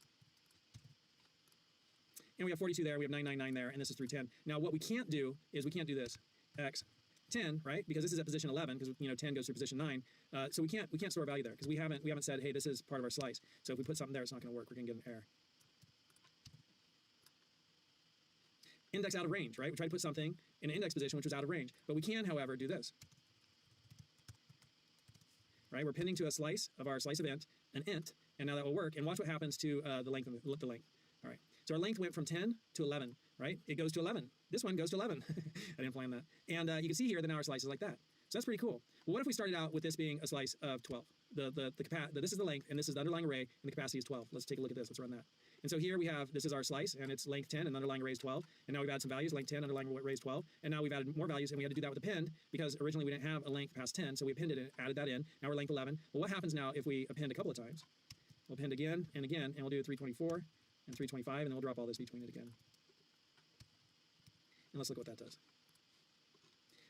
And we have 42 there, we have 999 there, and this is through 10. Now what we can't do is we can't do this x 10, right? Because this is at position 11, because 10 goes through position 9. So we can't store a value there because we haven't said, hey, this is part of our slice. So if we put something there, it's not going to work. We're going to get an error. Index out of range, right? We tried to put something in an index position which was out of range, but we can, however, do this. Right? We're appending to a slice of our slice of int, an int, and now that will work. And watch what happens to the length. The length. All right. So our length went from 10 to 11, right? It goes to 11. This one goes to 11. I didn't plan that. And you can see here that now our slice is like that. So that's pretty cool. Well, what if we started out with this being a slice of 12? This is the length, and this is the underlying array, and the capacity is 12. Let's take a look at this. Let's run that. And so here we have, this is our slice, and it's length 10, and the underlying array is 12. And now we've added some values, length 10, underlying array is 12. And now we've added more values, and we had to do that with append, because originally we didn't have a length past 10, so we appended it, added that in. Now we're length 11. Well, what happens now if we append a couple of times? We'll append again and again, and we'll do 324 and 325, and then we'll drop all this between it again. And let's look what that does.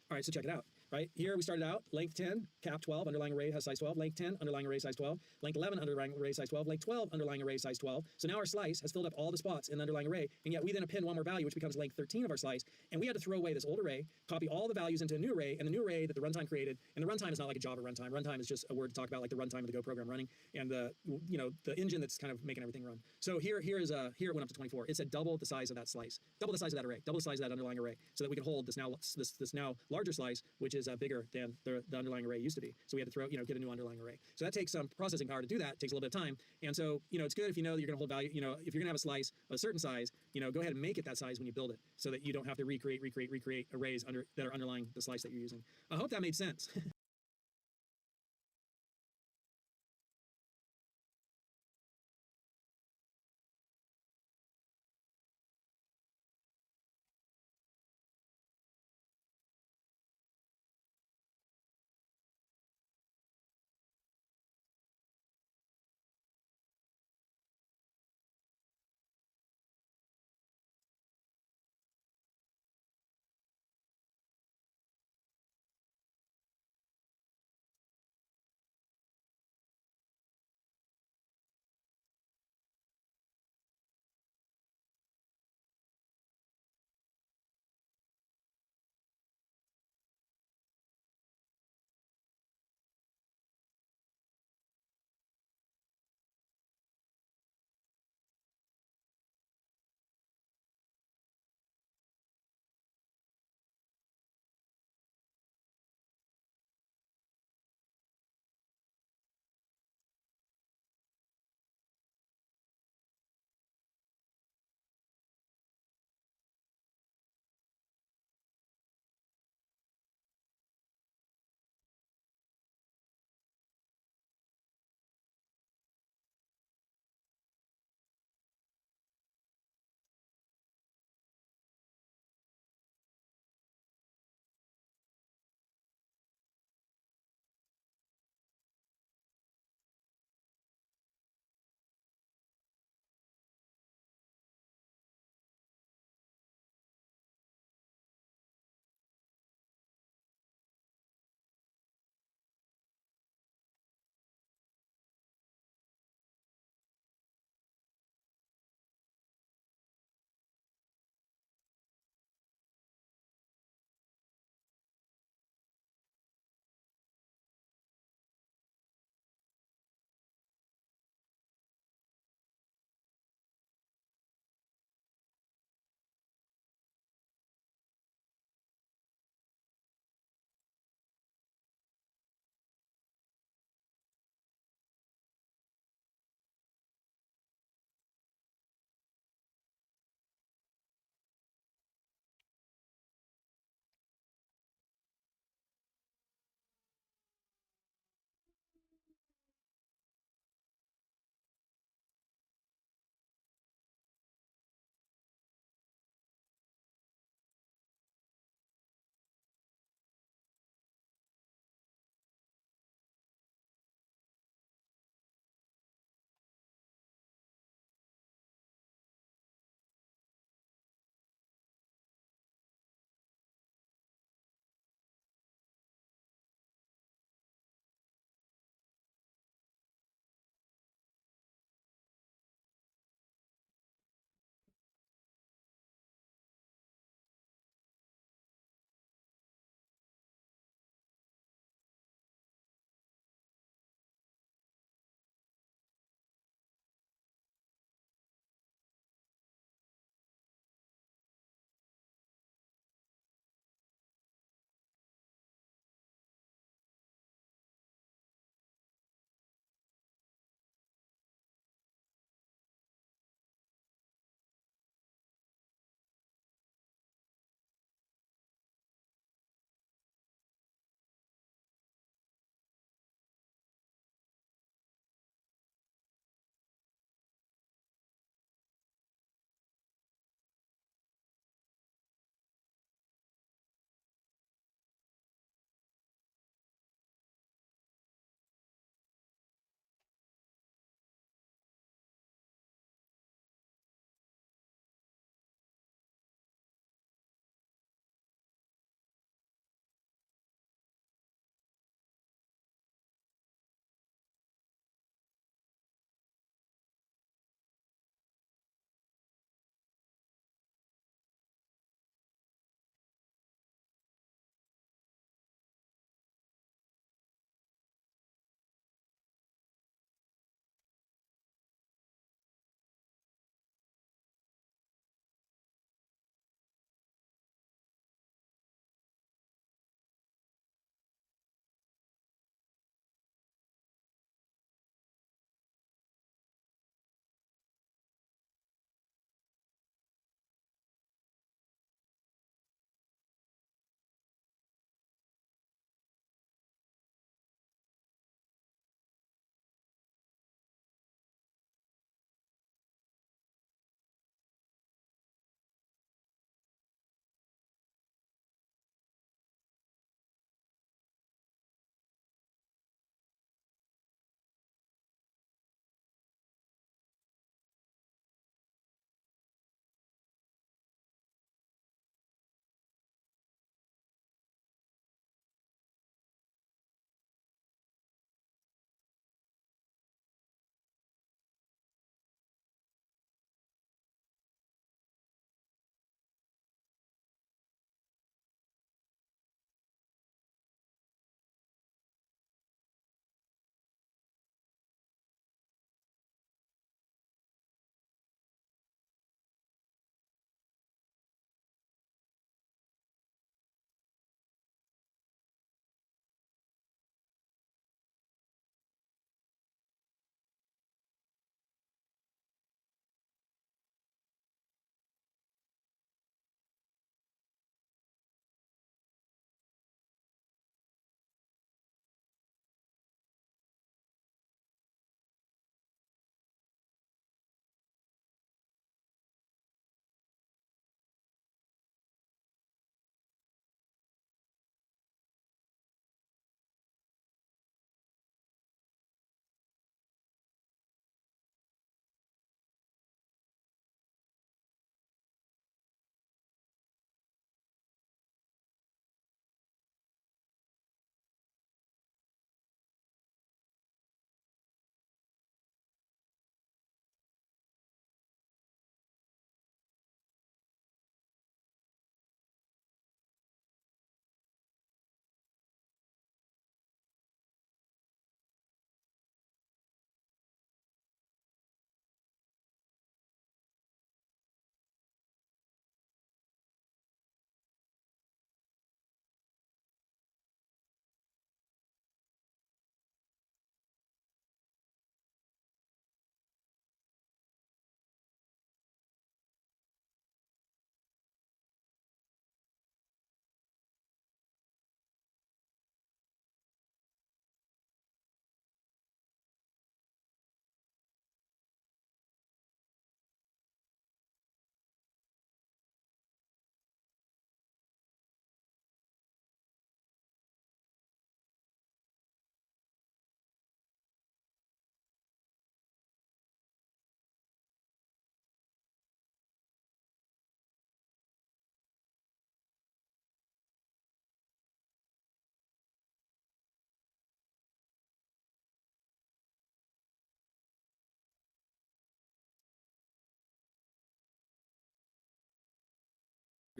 All right, so check it out. Right here we started out length 10, cap 12, underlying array has size 12, length 10, underlying array size 12, length 11, underlying array size 12, length 12, underlying array size 12. So now our slice has filled up all the spots in the underlying array, and yet we then append one more value, which becomes length 13 of our slice, and we had to throw away this old array, copy all the values into a new array, and the new array that the runtime created, and the runtime is not like a Java runtime. Runtime is just a word to talk about like the runtime of the Go program running, and the engine that's kind of making everything run. So here it went up to 24. It said double the size of that slice, double the size of that array, double the size of that underlying array, so that we could hold this now larger slice, which is bigger than the underlying array used to be. So we had to throw, get a new underlying array. So that takes some processing power to do that. It takes a little bit of time. And so, it's good if you know that you're going to hold value, if you're going to have a slice of a certain size, go ahead and make it that size when you build it so that you don't have to recreate arrays that are underlying the slice that you're using. I hope that made sense.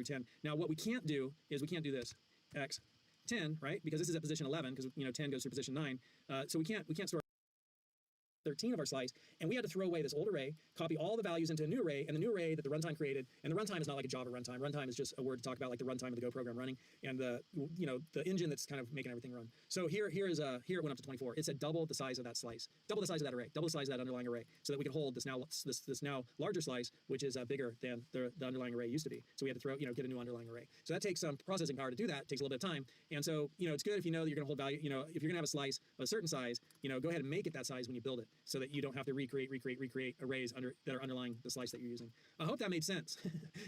through 10. Now, what we can't do is we can't do this, x 10, right? Because this is at position 11, because 10 goes through position 9. So we can't store 13 of our slice, and we had to throw away this old array, copy all the values into a new array, and the new array that the runtime created, and the runtime is not like a Java runtime. Runtime is just a word to talk about like the runtime of the Go program running, and the the engine that's kind of making everything run. So here it went up to 24. It said double the size of that slice, double the size of that array, double the size of that underlying array, so that we could hold this now larger slice, which is bigger than the underlying array used to be. So we had to throw get a new underlying array. So that takes some processing power to do that. It takes a little bit of time, and so it's good if you know that you're going to hold value. If you're going to have a slice of a certain size, go ahead and make it that size when you build it, so that you don't have to recreate arrays that are underlying the slice that you're using. I hope that made sense.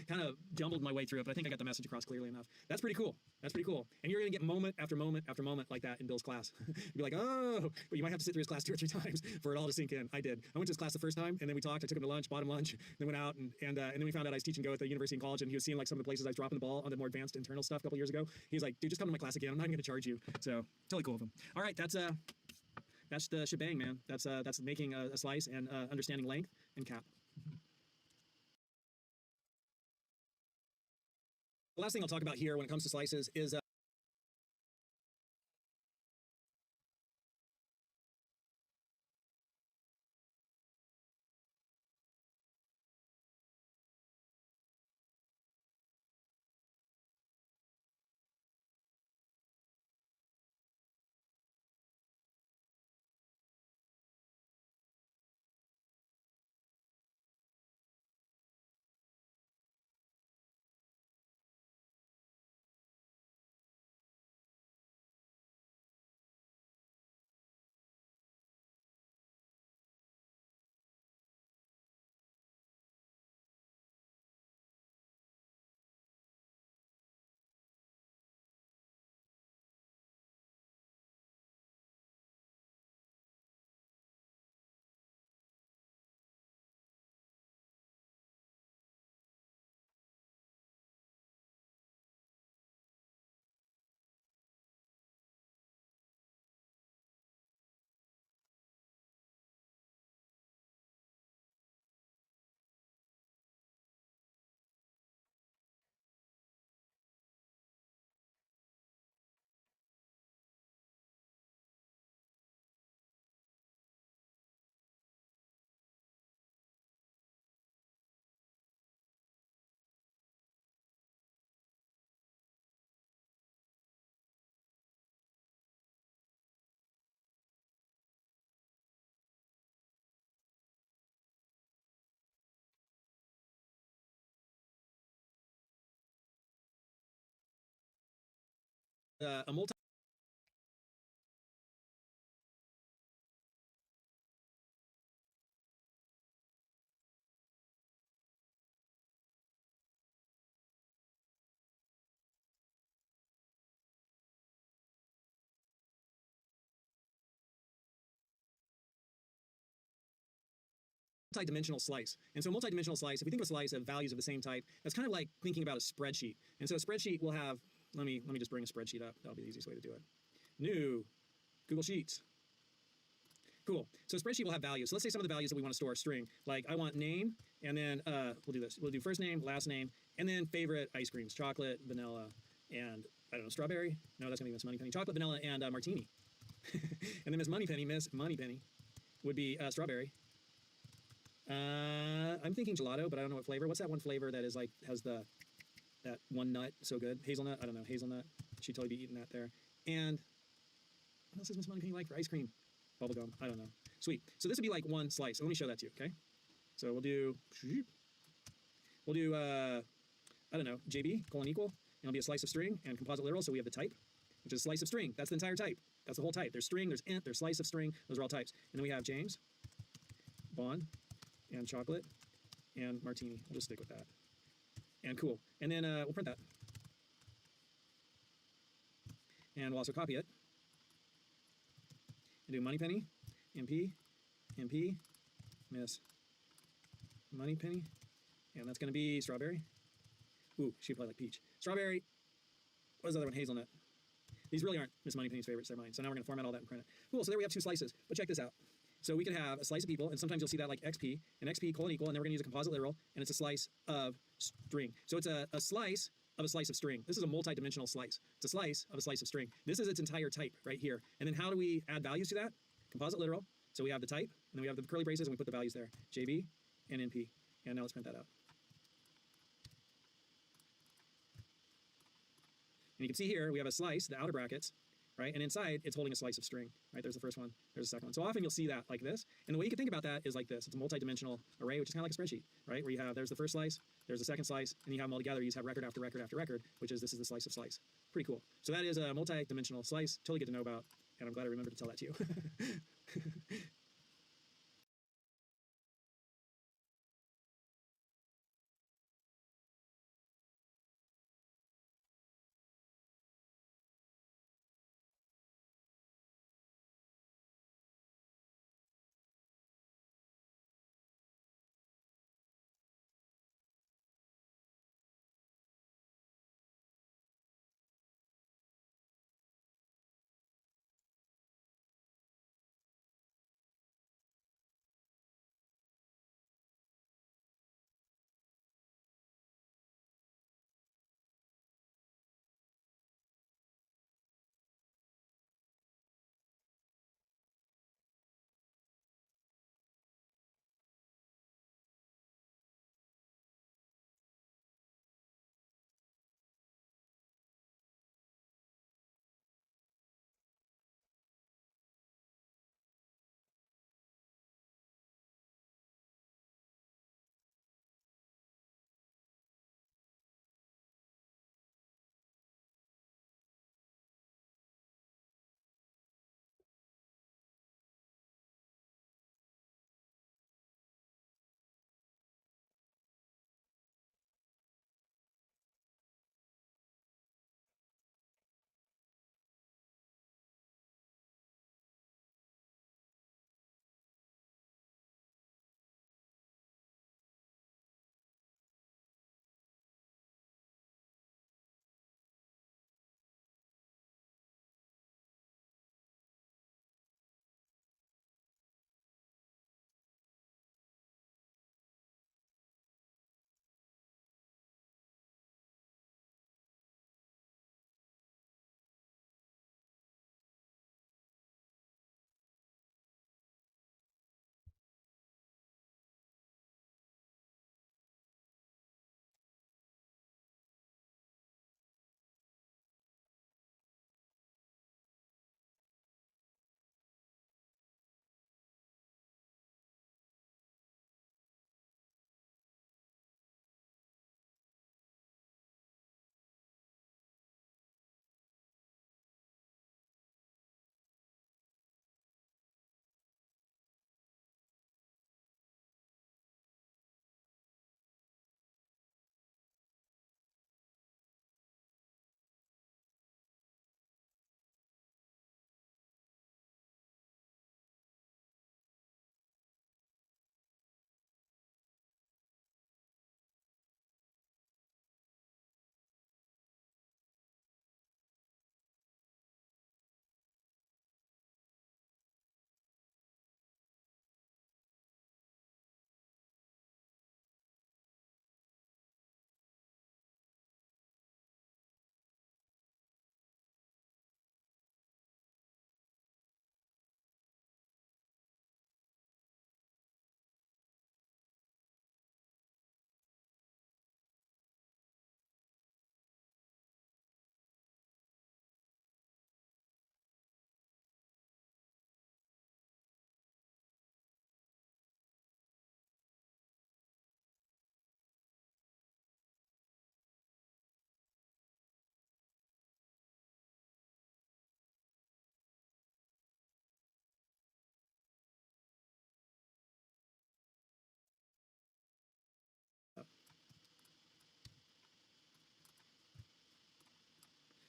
Kind of jumbled my way through it, but I think I got the message across clearly enough. That's pretty cool. That's pretty cool. And you're going to get moment after moment after moment like that in Bill's class. You'll be like, oh, but you might have to sit through his class 2 or 3 times for it all to sink in. I did. I went to his class the first time, and then we talked. I took him to lunch, bought him lunch, then went out, and then we found out I was teaching Go at the university and college, and he was seeing like some of the places I was dropping the ball on the more advanced internal stuff a couple years ago. He was like, dude, just come to my class again. I'm not even going to charge you. So totally cool of him. All right, that's the shebang, man. That's making a slice and understanding length and cap. The last thing I'll talk about here when it comes to slices is a multi multi-dimensional slice. And so multi-dimensional slice, if we think of a slice of values of the same type, that's kind of like thinking about a spreadsheet. And so a spreadsheet will have, let me just bring a spreadsheet up. That'll be the easiest way to do it. New, Google Sheets. Cool. So a spreadsheet will have values. So let's say some of the values that we want to store are string. Like I want name, and then we'll do this. We'll do first name, last name, and then favorite ice creams, chocolate, vanilla, and I don't know, strawberry. No, that's going to be Miss Moneypenny. Chocolate, vanilla, and martini. And then Miss Moneypenny would be strawberry. I'm thinking gelato, but I don't know what flavor. What's that one flavor that is like has that one nut so good? Hazelnut? I don't know. Hazelnut. She'd totally be eating that there. And what else does Miss Moneypenny like for ice cream? Bubblegum. I don't know. Sweet. So this would be like one slice. So let me show that to you. Okay. So we'll do I don't know, JB, : and it'll be a slice of string and composite literal. So we have the type, which is a slice of string. That's the entire type. That's the whole type. There's string, there's int, there's slice of string. Those are all types. And then we have James, Bond, and chocolate, and martini. We'll just stick with that. And cool. And then we'll print that. And we'll also copy it. And do Moneypenny, MP, Miss Moneypenny. And that's going to be strawberry. Ooh, she'd probably like peach. Strawberry. What is the other one? Hazelnut. These really aren't Miss Moneypenny's favorites. They're mine. So now we're going to format all that and print it. Cool. So there we have 2 slices. But check this out. So we could have a slice of people, and sometimes you'll see that like XP, and XP : and then we're going to use a composite literal, and it's a slice of string. So it's a slice of a slice of string. This is a multi-dimensional slice. It's a slice of a slice of string. This is its entire type right here. And then how do we add values to that? Composite literal. So we have the type, and then we have the curly braces, and we put the values there. JB and NP. And now let's print that out. And you can see here, we have a slice, the outer brackets, right? And inside, it's holding a slice of string, right? There's the first one, there's the second one. So often you'll see that like this. And the way you can think about that is like this. It's a multi-dimensional array, which is kind of like a spreadsheet, right? Where you have, there's the first slice, there's the second slice, and you have them all together. You just have record after record after record, which is, this is the slice of slice. Pretty cool. So that is a multi-dimensional slice, totally good to know about. And I'm glad I remembered to tell that to you.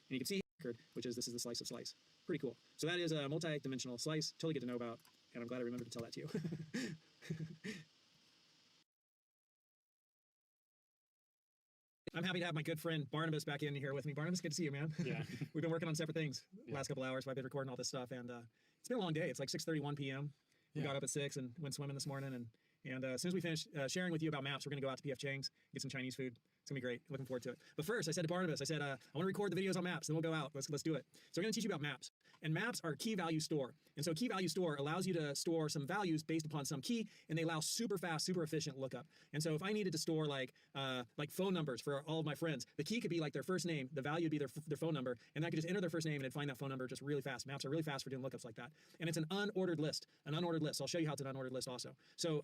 And you can see record, which is, this is the slice of slice. Pretty cool. So that is a multi-dimensional slice, totally good to know about, and I'm glad I remembered to tell that to you. I'm happy to have my good friend Barnabas back in here with me. Barnabas, good to see you, man. Yeah. We've been working on separate things last couple hours, so I've been recording all this stuff, and it's been a long day. It's like 6:31 p.m. We got up at 6 and went swimming this morning, and as soon as we finish sharing with you about maps, we're going to go out to PF Chang's, get some Chinese food. It's gonna be great. Looking forward to it. But first, I said to Barnabas, I said, I want to record the videos on maps, then we'll go out. Let's do it. So we're gonna teach you about maps. And maps are key value store. And so a key value store allows you to store some values based upon some key, and they allow super fast, super efficient lookup. And so if I needed to store like phone numbers for all of my friends, the key could be like their first name, the value would be their phone number, and I could just enter their first name and it'd find that phone number just really fast. Maps are really fast for doing lookups like that. And it's an unordered list. I'll show you how it's an unordered list also. So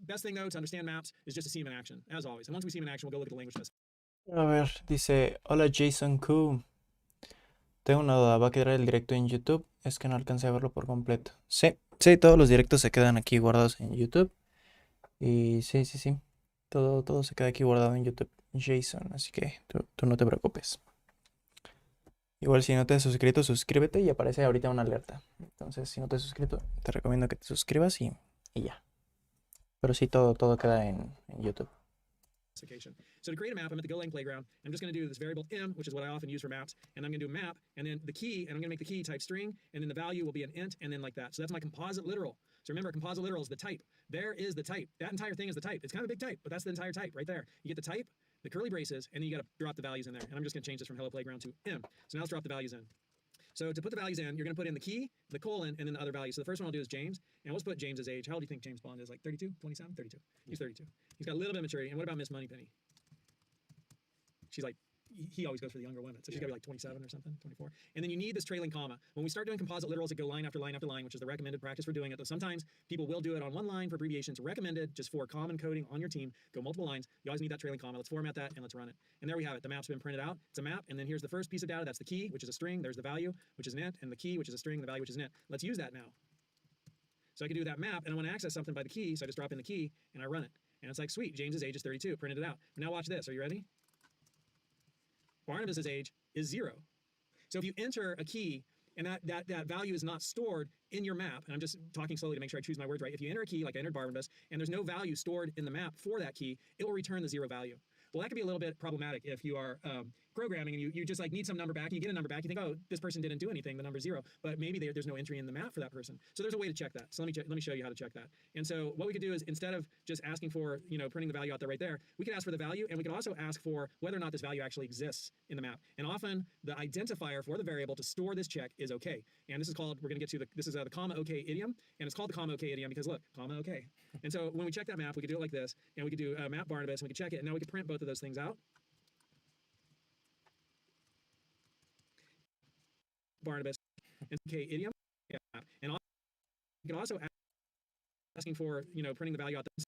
best thing though to understand maps is just to see them in action, as always. And once we see them in action, we'll go look at the language test. A ver, dice, hola Jason Q. Tengo una duda, ¿va a quedar el directo en YouTube? Es que no alcancé a verlo por completo. Sí, todos los directos se quedan aquí guardados en YouTube. Y sí. Todo se queda aquí guardado en YouTube, Jason. Así que tú no te preocupes. Igual si no te has suscrito, suscríbete y aparece ahorita una alerta. Entonces, si no te has suscrito, te recomiendo que te suscribas y ya. Pero sí, todo queda en YouTube. So to create a map, I'm at the Golang playground. I'm just going to do this variable m, which is what I often use for maps, and I'm going to do a map, and then the key, and I'm going to make the key type string, and then the value will be an int, and then like that. So that's my composite literal. So remember, composite literal is the type. There is the type. That entire thing is the type. It's kind of a big type, but that's the entire type right there. You get the type, the curly braces, and then you got to drop the values in there. And I'm just going to change this from hello playground to m. So now let's drop the values in. So to put the values in, you're going to put in the key, the colon, and then the other values. So the first one I'll do is James. And let's put James's age. How old do you think James Bond is? Like 32, 27, 32? He's 32. He's got a little bit of maturity. And what about Miss Moneypenny? She's like, he always goes for the younger women. So she's got to be like 27 or something, 24. And then you need this trailing comma. When we start doing composite literals, it go line after line after line, which is the recommended practice for doing it. Though sometimes people will do it on one line for abbreviations. Recommended just for common coding on your team. Go multiple lines. You always need that trailing comma. Let's format that and let's run it. And there we have it. The map's been printed out. It's a map. And then here's the first piece of data. That's the key, which is a string. There's the value, which is an int. And the key, which is a string. The value, which is an int. Let's use that now. So I can do that map, and I want to access something by the key. So I just drop in the key and I run it. And it's like, sweet, James's age is 32. Printed it out. Now watch this. Are you ready? Barnabas's age is 0. So if you enter a key and that value is not stored in your map, and I'm just talking slowly to make sure I choose my words right. If you enter a key, like I entered Barnabas, and there's no value stored in the map for that key, it will return the 0 value. Well, that could be a little bit problematic if you are programming and you just like need some number back and you get a number back. You think, oh, this person didn't do anything. The number's 0, but maybe there's no entry in the map for that person. So there's a way to check that. So let me show you how to check that. And so what we could do is instead of just asking for, printing the value out there right there, we could ask for the value, and we could also ask for whether or not this value actually exists in the map. And often the identifier for the variable to store this check is okay. And this is called, we're going to get to this is the comma okay idiom, and it's called the comma okay idiom because look, comma okay. And so when we check that map, we could do it like this, and we could do map Barnabas, and we could check it, and now we could print both of those things out. Barnabas and okay idiom, yeah. And you can also asking for printing the value out there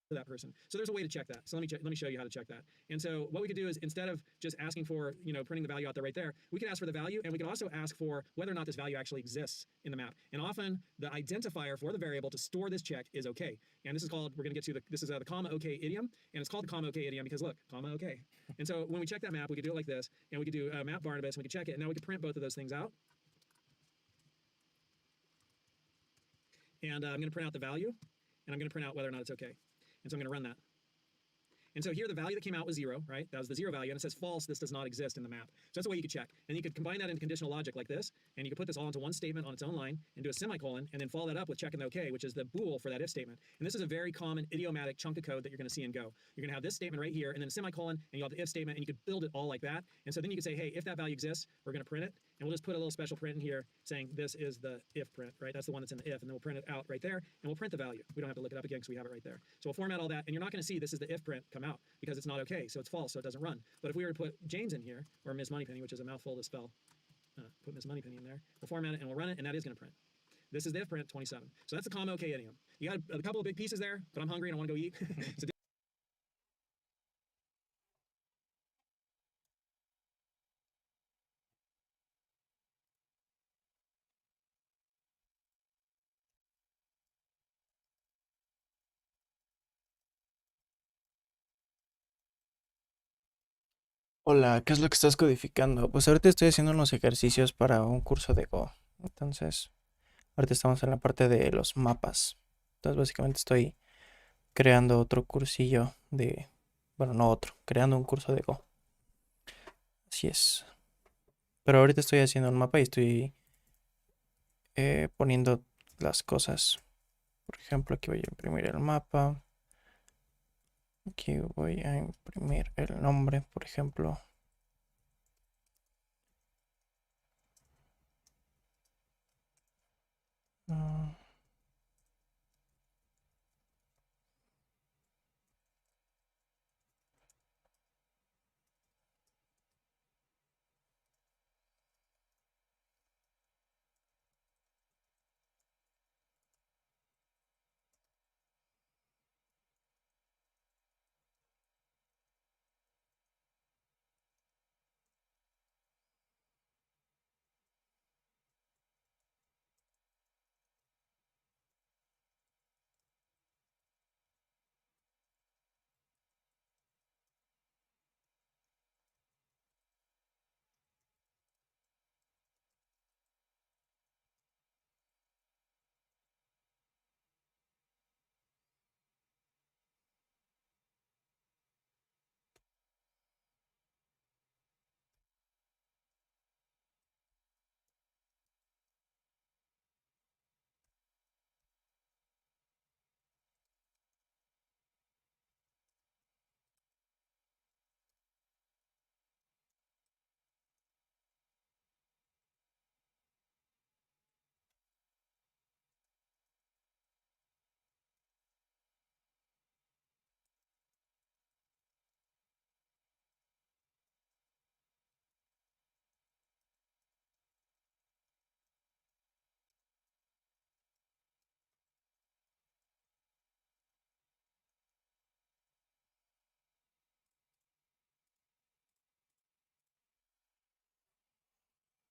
for that person. So there's a way to check that. So let me show you how to check that. And so what we could do is instead of just asking for printing the value out there right there, we could ask for the value, and we could also ask for whether or not this value actually exists in the map. And often the identifier for the variable to store this check is okay. And this is called, we're going to get to this is the comma okay idiom, and it's called the comma okay idiom because look, comma okay. And so when we check that map, we could do it like this, and we could do map Barnabas, and we could check it, and now we could print both of those things out. And I'm going to print out the value, and I'm going to print out whether or not it's okay. And so I'm going to run that. And so here the value that came out was 0, right? That was the 0 value, and it says false, this does not exist in the map. So that's a way you could check. And you could combine that into conditional logic like this, and you could put this all into one statement on its own line and do a semicolon, and then follow that up with checking the okay, which is the bool for that if statement. And this is a very common idiomatic chunk of code that you're going to see in Go. You're going to have this statement right here, and then a semicolon, and you have the if statement, and you could build it all like that. And so then you could say, hey, if that value exists, we're going to print it, and we'll just put a little special print in here saying this is the if print, right? That's the one that's in the if, and then we'll print it out right there, and we'll print the value. We don't have to look it up again because we have it right there. So we'll format all that, and you're not going to see this is the if print come out because it's not okay, so it's false, so it doesn't run. But if we were to put James in here, or Miss Moneypenny, which is a mouthful to spell, put Miss Moneypenny in there, we'll format it and we'll run it, and that is going to print. This is the if print 27. So that's the comma okay idiom. You got a couple of big pieces there, but I'm hungry and I want to go eat. So Hola, ¿qué es lo que estás codificando? Pues ahorita estoy haciendo unos ejercicios para un curso de Go. Entonces, ahorita estamos en la parte de los mapas. Entonces, básicamente estoy creando otro cursillo de... Bueno, no otro, creando un curso de Go. Así es. Pero ahorita estoy haciendo un mapa y estoy poniendo las cosas. Por ejemplo, aquí voy a imprimir el mapa. Aquí voy a imprimir el nombre, por ejemplo.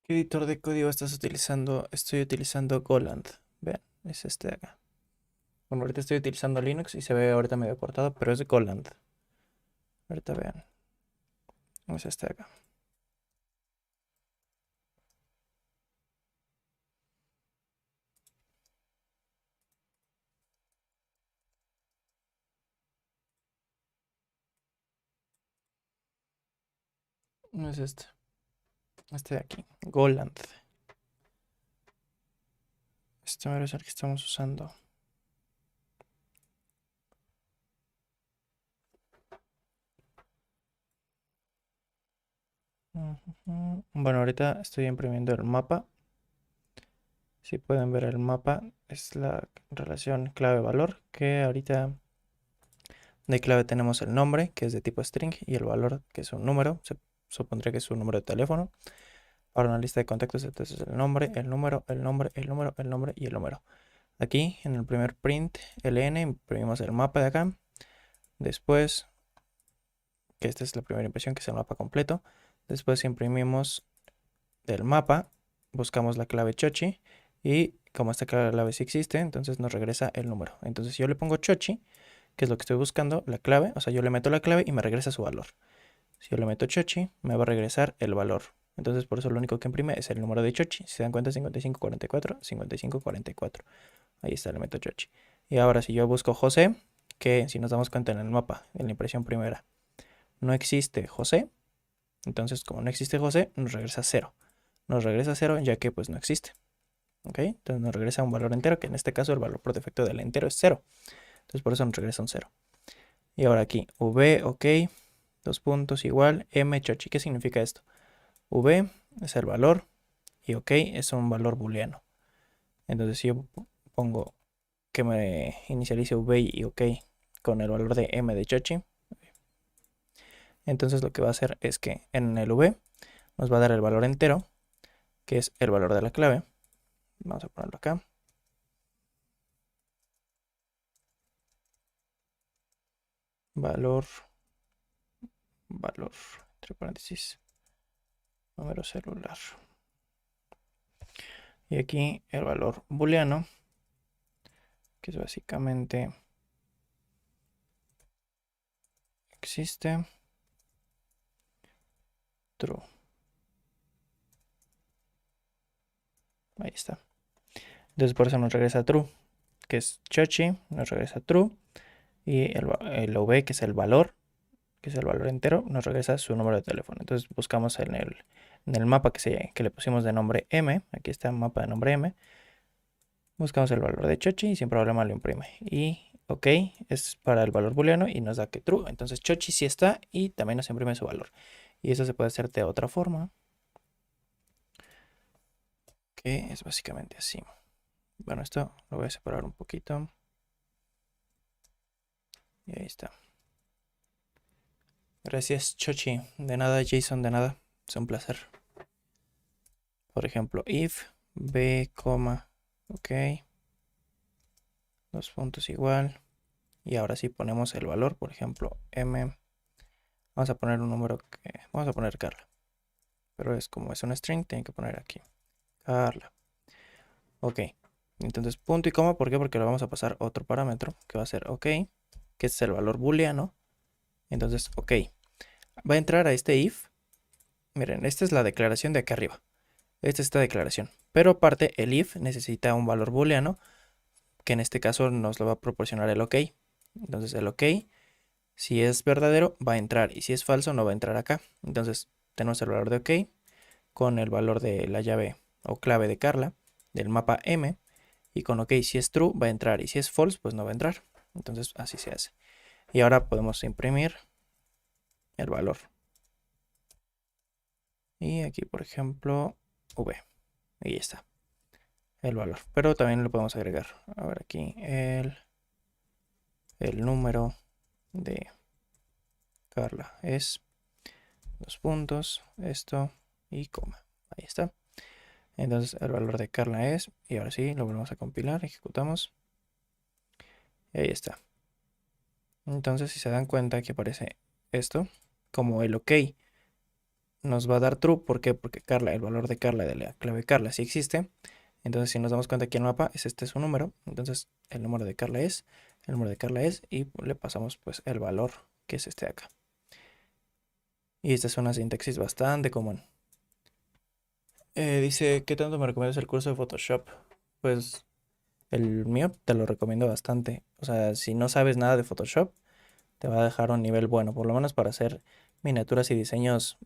¿Qué editor de código estás utilizando? Estoy utilizando Golang. Vean, es este de acá. Bueno, ahorita estoy utilizando Linux y se ve ahorita medio cortado, pero es Golang. Ahorita vean. Es este de acá. No es este. Este de aquí. Golang. Este mero es el que estamos usando. Bueno, ahorita estoy imprimiendo el mapa. Si pueden ver el mapa, es la relación clave-valor, que ahorita de clave tenemos el nombre, que es de tipo string, y el valor, que es un número. Se supondría que es un número de teléfono. Para una lista de contactos, entonces el nombre, el número, el nombre, el número, el nombre y el número. Aquí, en el primer print ln, imprimimos el mapa de acá. Después, que esta es la primera impresión, que es el mapa completo. Después imprimimos del mapa, buscamos la clave chochi y como esta clave sí existe, entonces nos regresa el número. Entonces si yo le pongo chochi, que es lo que estoy buscando, la clave, o sea, yo le meto la clave y me regresa su valor. Si yo le meto chochi, me va a regresar el valor. Entonces por eso lo único que imprime es el número de chochi. Si se dan cuenta, 5544, 5544. Ahí está, le meto chochi. Y ahora si yo busco José, que si nos damos cuenta en el mapa, en la impresión primera, no existe José. Entonces como no existe José, nos regresa 0. Nos regresa 0 ya que pues no existe. ¿Ok? Entonces nos regresa un valor entero, que en este caso el valor por defecto del entero es 0. Entonces por eso nos regresa un 0. Y ahora aquí, v, ok, dos puntos igual, m, chochi. ¿Qué significa esto? V es el valor y ok es un valor booleano. Entonces si yo pongo que me inicialice v y ok con el valor de m de chochi, entonces lo que va a hacer es que en el v nos va a dar el valor entero, que es el valor de la clave. Vamos a ponerlo acá. Valor, entre paréntesis, número celular. Y aquí el valor booleano, que es básicamente existe, true. Ahí está. Entonces por eso nos regresa true, que es chochi, nos regresa true. Y el v, que es el valor entero, nos regresa su número de teléfono. Entonces buscamos en el mapa que le pusimos de nombre m. Aquí está el mapa de nombre m. Buscamos el valor de chochi y sin problema lo imprime. Y ok es para el valor booleano y nos da que true. Entonces chochi sí está y también nos imprime su valor. Y eso se puede hacer de otra forma, que es básicamente así. Bueno, esto lo voy a separar un poquito. Y ahí está. Gracias, Chochi. De nada, Jason, de nada. Es un placer. Por ejemplo, if b, ok. Dos puntos igual. Y ahora sí ponemos el valor, por ejemplo, m. Vamos a poner un número que... Vamos a poner Carla. Pero es como es un string, tienen que poner aquí. Carla. Ok. Entonces, punto y coma, ¿por qué? Porque le vamos a pasar otro parámetro que va a ser ok, que es el valor booleano. Entonces, ok. Va a entrar a este if. Miren, esta es la declaración de acá arriba. Esta es esta declaración. Pero aparte, el if necesita un valor booleano, que en este caso nos lo va a proporcionar el ok. Entonces, el ok, si es verdadero, va a entrar. Y si es falso, no va a entrar acá. Entonces, tenemos el valor de ok con el valor de la llave o clave de Carla, del mapa M. Y con ok, si es true, va a entrar. Y si es false, pues no va a entrar. Entonces, así se hace. Y ahora podemos imprimir el valor. Y aquí, por ejemplo, V. Y ya está. El valor. Pero también lo podemos agregar. A ver aquí el número de Carla es dos puntos, esto y coma. Ahí está. Entonces el valor de Carla es, y ahora sí, lo volvemos a compilar, ejecutamos. Y ahí está. Entonces si se dan cuenta que aparece esto, como el ok nos va a dar true. ¿Por qué? Porque Carla, el valor de Carla, de la clave Carla, sí existe. Entonces si nos damos cuenta aquí en el mapa, es este su número. Entonces el número de Carla es, el número de Carla es, y le pasamos pues el valor que es este de acá. Y esta es una sintaxis bastante común. Dice, ¿qué tanto me recomiendas el curso de Photoshop? Pues el mío te lo recomiendo bastante. O sea, si no sabes nada de Photoshop, te va a dejar un nivel bueno, por lo menos para hacer miniaturas y diseños,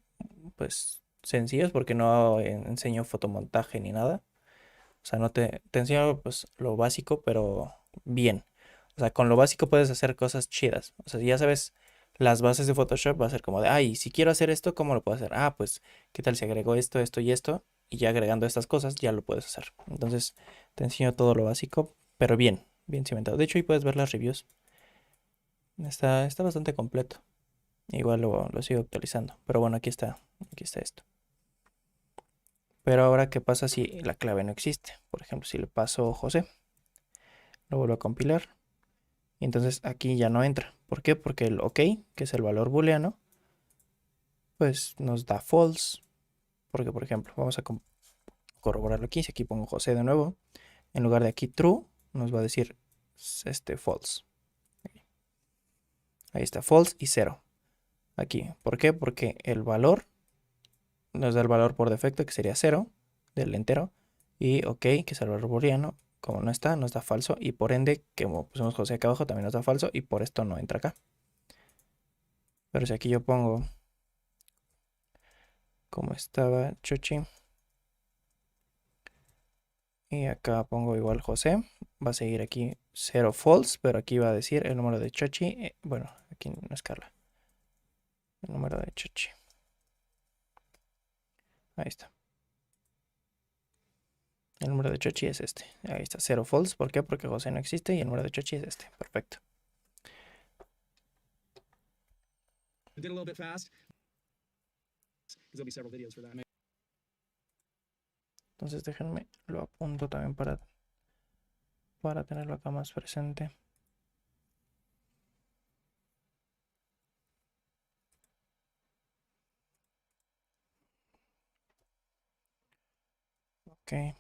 pues sencillos, porque no enseño fotomontaje ni nada. O sea, no te enseño pues lo básico, pero bien. O sea, con lo básico puedes hacer cosas chidas. O sea, si ya sabes las bases de Photoshop, va a ser como de, ay, si quiero hacer esto, ¿cómo lo puedo hacer? Ah, pues, ¿qué tal si agrego esto, esto y esto? Y ya agregando estas cosas, ya lo puedes hacer. Entonces, te enseño todo lo básico, pero bien, bien cimentado. De hecho, ahí puedes ver las reviews. Está bastante completo. Igual lo sigo actualizando. Pero bueno, aquí está esto. Pero ahora, ¿qué pasa si la clave no existe? Por ejemplo, si le paso José, lo vuelvo a compilar. Y entonces aquí ya no entra. ¿Por qué? Porque el OK, que es el valor booleano, pues nos da false. Porque, por ejemplo, vamos a corroborarlo aquí. Si aquí pongo José de nuevo, en lugar de aquí true, nos va a decir false. Ahí está, false y 0. Aquí. ¿Por qué? Porque el valor nos da el valor por defecto, que sería 0 del entero. Y OK, que es el valor booleano, como no está, nos da falso. Y por ende, como pusimos José acá abajo, también nos da falso. Y por esto no entra acá. Pero si aquí yo pongo como estaba Chochi, y acá pongo igual José, va a seguir aquí 0 false, pero aquí va a decir el número de Chochi. Bueno, aquí no es Carla. El número de Chochi. Ahí está. El número de Chochi es este. Ahí está, 0 false. ¿Por qué? Porque José no existe y el número de Chochi es este. Perfecto. I did a little bit fast because there'll be several videos for that. Entonces déjenme, lo apunto también para tenerlo acá más presente. Ok.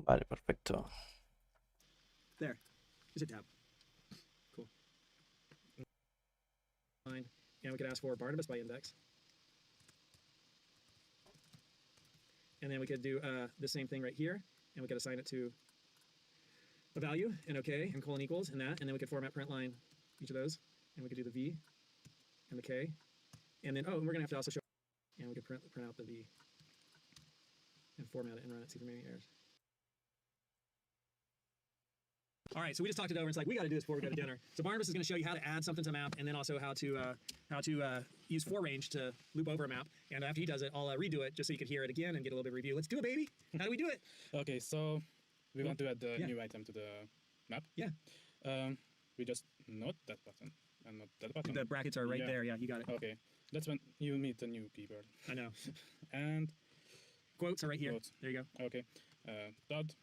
Vale, perfecto. There. Just hit tab. Cool. Fine. And we could ask for Barnabas by index. And then we could do the same thing right here. And we could assign it to a value and OK and colon equals and that. And then we could format print line each of those. And we could do the V and the K. And then, oh, and we're going to have to also show. And we could print out the V and format it and run it, see the remaining errors. All right, so we just talked it over. It's like we got to do this before we go to dinner. So Barnabas is going to show you how to add something to a map, and then also how to use for range to loop over a map. And after he does it, I'll redo it just so you can hear it again and get a little bit of review. Let's do it, baby. How do we do it? Okay, so we want to add the new item to the map. Yeah. We just note that button and not that button. The brackets are right there. Yeah, you got it. Okay, that's when you meet the new keyword. I know. And quotes are right here. Quotes. There you go. Okay, dot.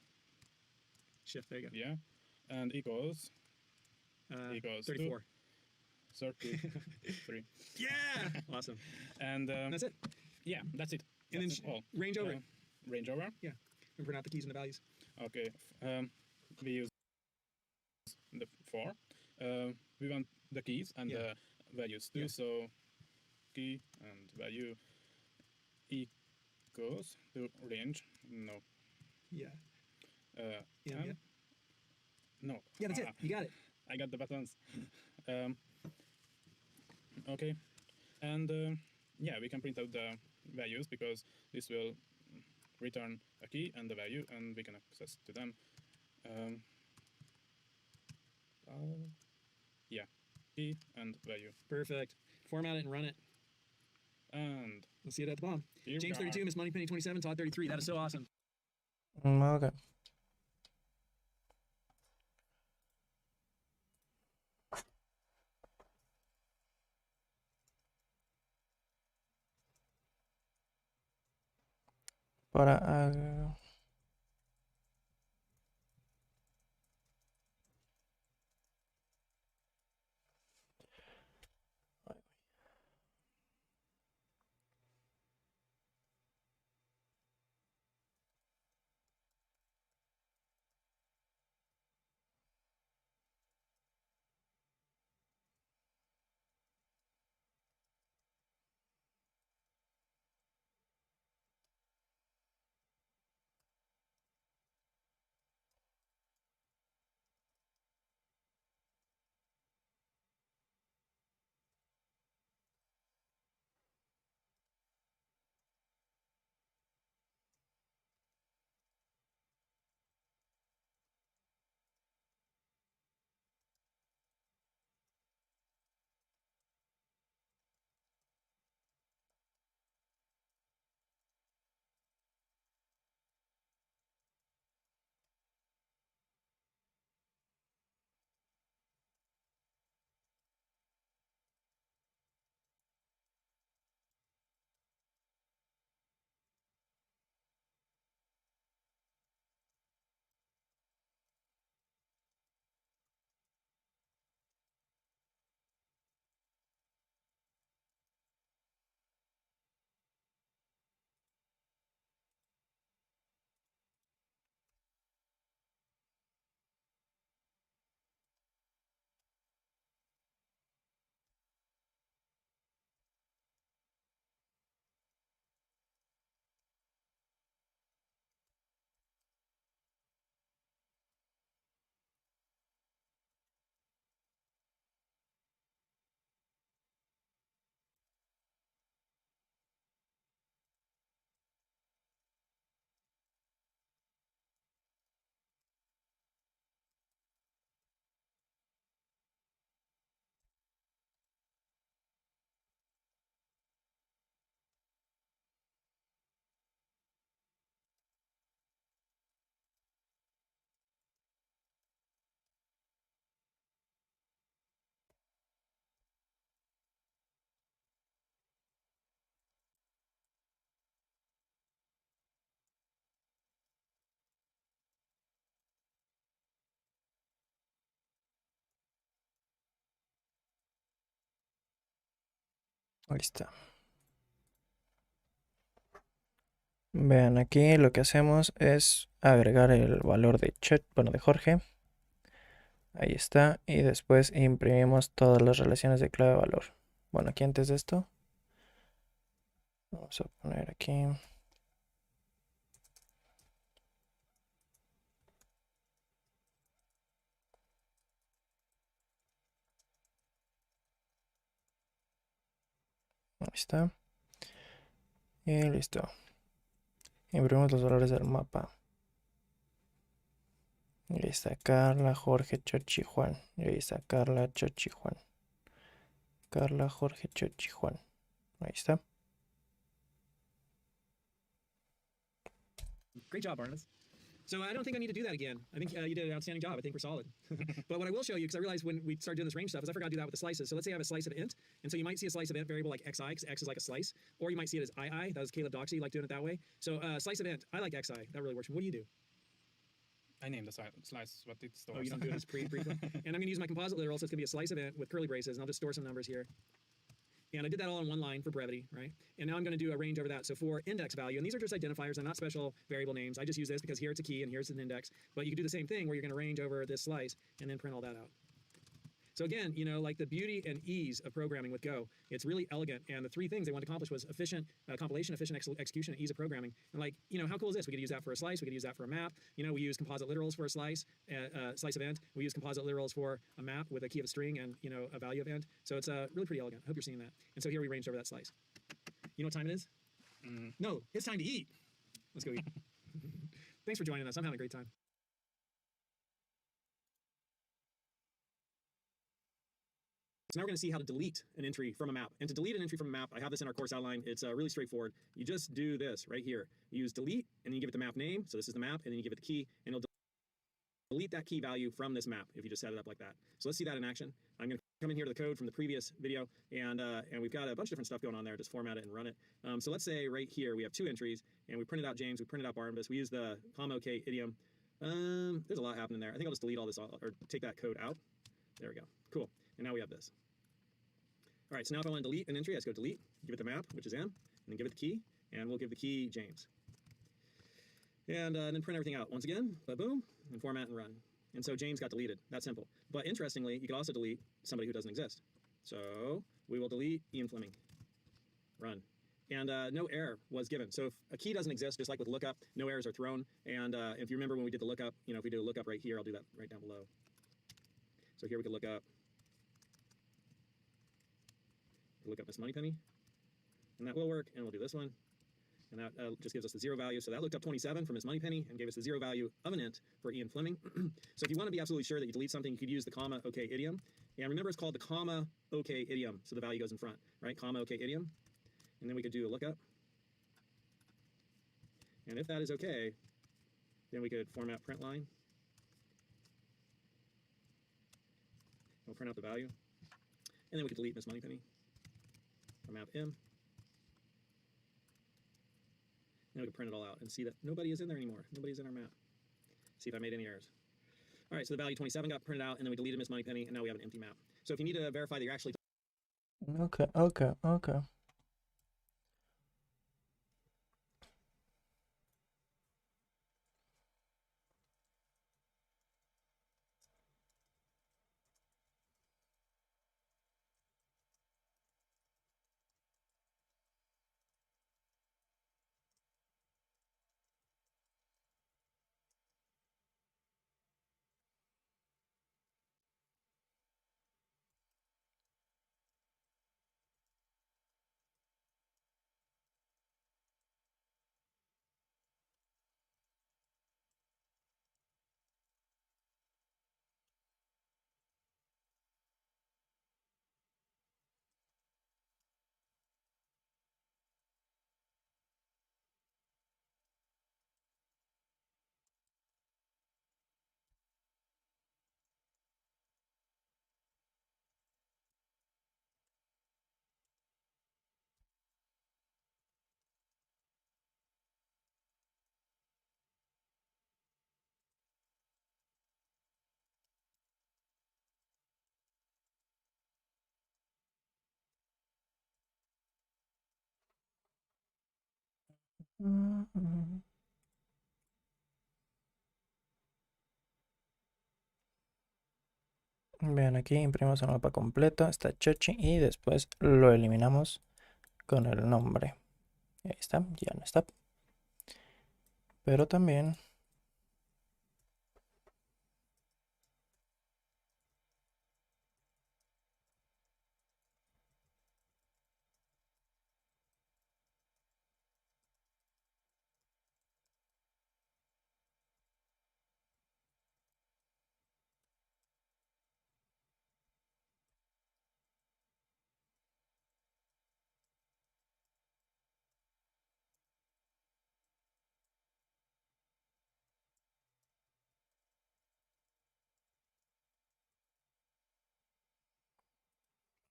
Shift. There you go. Yeah, and equals 34. 33. Yeah. Awesome. And that's it. Yeah, that's it. And that's then all. range over. Range over. Yeah. And print out the keys and the values. Okay. We use the for. We want the keys and the values too. So key and value equals to range. No. Yeah. Yeah. No. Yeah, that's it. You got it. I got the buttons. Okay. And yeah, we can print out the values because this will return a key and the value, and we can access to them. Yeah, key and value. Perfect. Format it and run it. And We'll see it at the bottom. here James we are. 32, Miss Moneypenny 27, Todd 33. That is so awesome. Ok. Para ahí está. Vean, aquí lo que hacemos es agregar el valor de de Jorge. Ahí está. Y después imprimimos todas las relaciones de clave valor. Bueno, aquí antes de esto, vamos a poner aquí. Ahí está. Y listo. Imprimimos los valores del mapa. Y ahí está Carla, Jorge, Chochi, Juan. Y ahí está Carla, Chochi, Juan. Carla, Jorge, Chochi, Juan. Ahí está. Great job, Barnabas. So I don't think I need to do that again. I think you did an outstanding job. I think we're solid. But what I will show you, because I realized when we started doing this range stuff, is I forgot to do that with the slices. So let's say I have a slice of int, and so you might see a slice of int variable like xi, because x is like a slice, or you might see it as ii. That was Caleb Doxy, you like doing it that way. So slice of int, I like xi. That really works. What do you do? I named the slice what it stores. Oh, you don't do it as briefly. And I'm going to use my composite literal, so it's going to be a slice of int with curly braces, and I'll just store some numbers here. And I did that all in one line for brevity, right? And now I'm going to do a range over that. So for index value, and these are just identifiers, they're not special variable names. I just use this because here it's a key and here's an index. But you can do the same thing where you're going to range over this slice and then print all that out. So again, you know, like the beauty and ease of programming with Go, it's really elegant. And the three things they wanted to accomplish was efficient compilation, efficient execution, and ease of programming. And like, you know, how cool is this? We could use that for a slice. We could use that for a map. You know, we use composite literals for a slice of int. We use composite literals for a map with a key of a string and, you know, a value of int. So it's really pretty elegant. I hope you're seeing that. And so here we ranged over that slice. You know what time it is? No, it's time to eat. Let's go eat. Thanks for joining us. I'm having a great time. So now we're going to see how to delete an entry from a map. And to delete an entry from a map, I have this in our course outline. It's really straightforward. You just do this right here. You use delete, and then you give it the map name. So this is the map, and then you give it the key, and it'll delete that key value from this map if you just set it up like that. So let's see that in action. I'm going to come in here to the code from the previous video, and we've got a bunch of different stuff going on there. Just format it and run it. So let's say right here we have two entries, and we printed out James, we printed out Barnabas. We use the OK idiom. There's a lot happening there. I think I'll just delete all this or take that code out. There we go. Cool. And now we have this. All right, so now if I want to delete an entry, I just go delete, give it the map, which is M, and then give it the key, and we'll give the key James. And then print everything out once again, boom, and format and run. And so James got deleted. That's simple. But interestingly, you could also delete somebody who doesn't exist. So we will delete Ian Fleming. Run. And no error was given. So if a key doesn't exist, just like with lookup, no errors are thrown. And if you remember when we did the lookup, you know, if we do a lookup right here, I'll do that right down below. So here we could look up Miss Moneypenny, and that will work. And we'll do this one, and that just gives us the 0 value. So that looked up 27 for Miss Moneypenny and gave us the 0 value of an int for Ian Fleming. So if you want to be absolutely sure that you delete something, you could use the comma OK idiom. And remember, it's called the comma OK idiom, so the value goes in front, right? Comma OK idiom, and then we could do a lookup. And if that is okay, then we could format print line. We'll print out the value, and then we could delete Miss Moneypenny. Map M. Now we can print it all out and see that nobody is in there anymore. Nobody's in our map. See if I made any errors. All right, so the value 27 got printed out, and then we deleted Miss Moneypenny, and now we have an empty map. So if you need to verify that you're actually Okay. Vean aquí, imprimimos el mapa completo, está chochi y después lo eliminamos con el nombre. Ahí está, ya no está. Pero también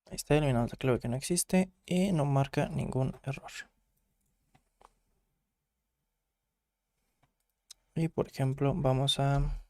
ahí está, eliminamos la clave que no existe y no marca ningún error. Y por ejemplo, vamos a...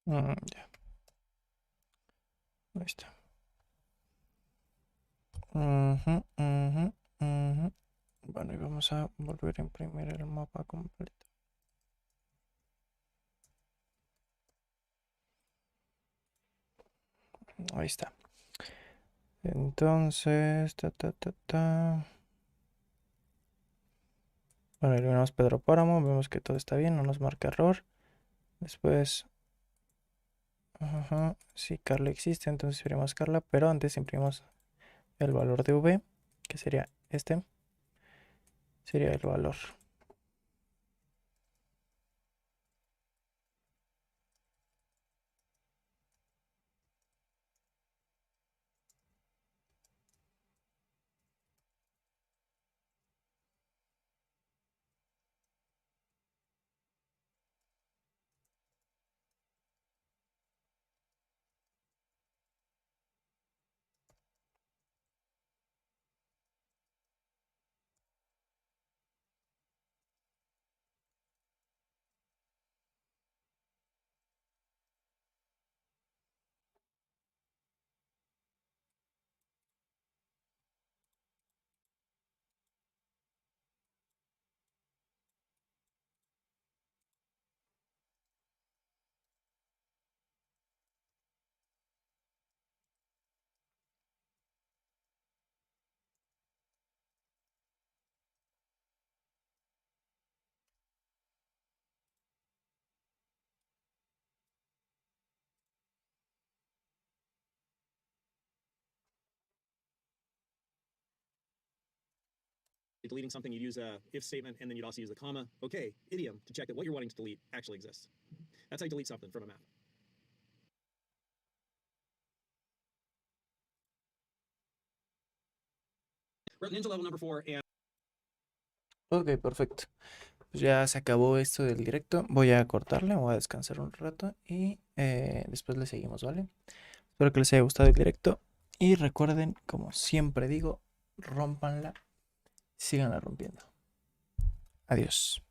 ya, ahí está. Ujú, ujú, ujú. Bueno, y vamos a volver a imprimir el mapa completo. Ahí está. Entonces, Bueno, eliminamos Pedro Páramo, vemos que todo está bien, no nos marca error. Después, si Carla existe, entonces imprimimos Carla, pero antes imprimimos el valor de V, que sería este, sería el valor. deleting something, you'd use a if statement, and then you'd also use the comma, okay, idiom, to check that what you're wanting to delete actually exists. That's how you delete something from a map. We're at Ninja level number 4, and Ok, perfecto. Pues ya se acabó esto del directo. Voy a cortarle, voy a descansar un rato y después le seguimos, ¿vale? Espero que les haya gustado el directo. Y recuerden, como siempre digo, rómpanla, síganla rompiendo. Adiós.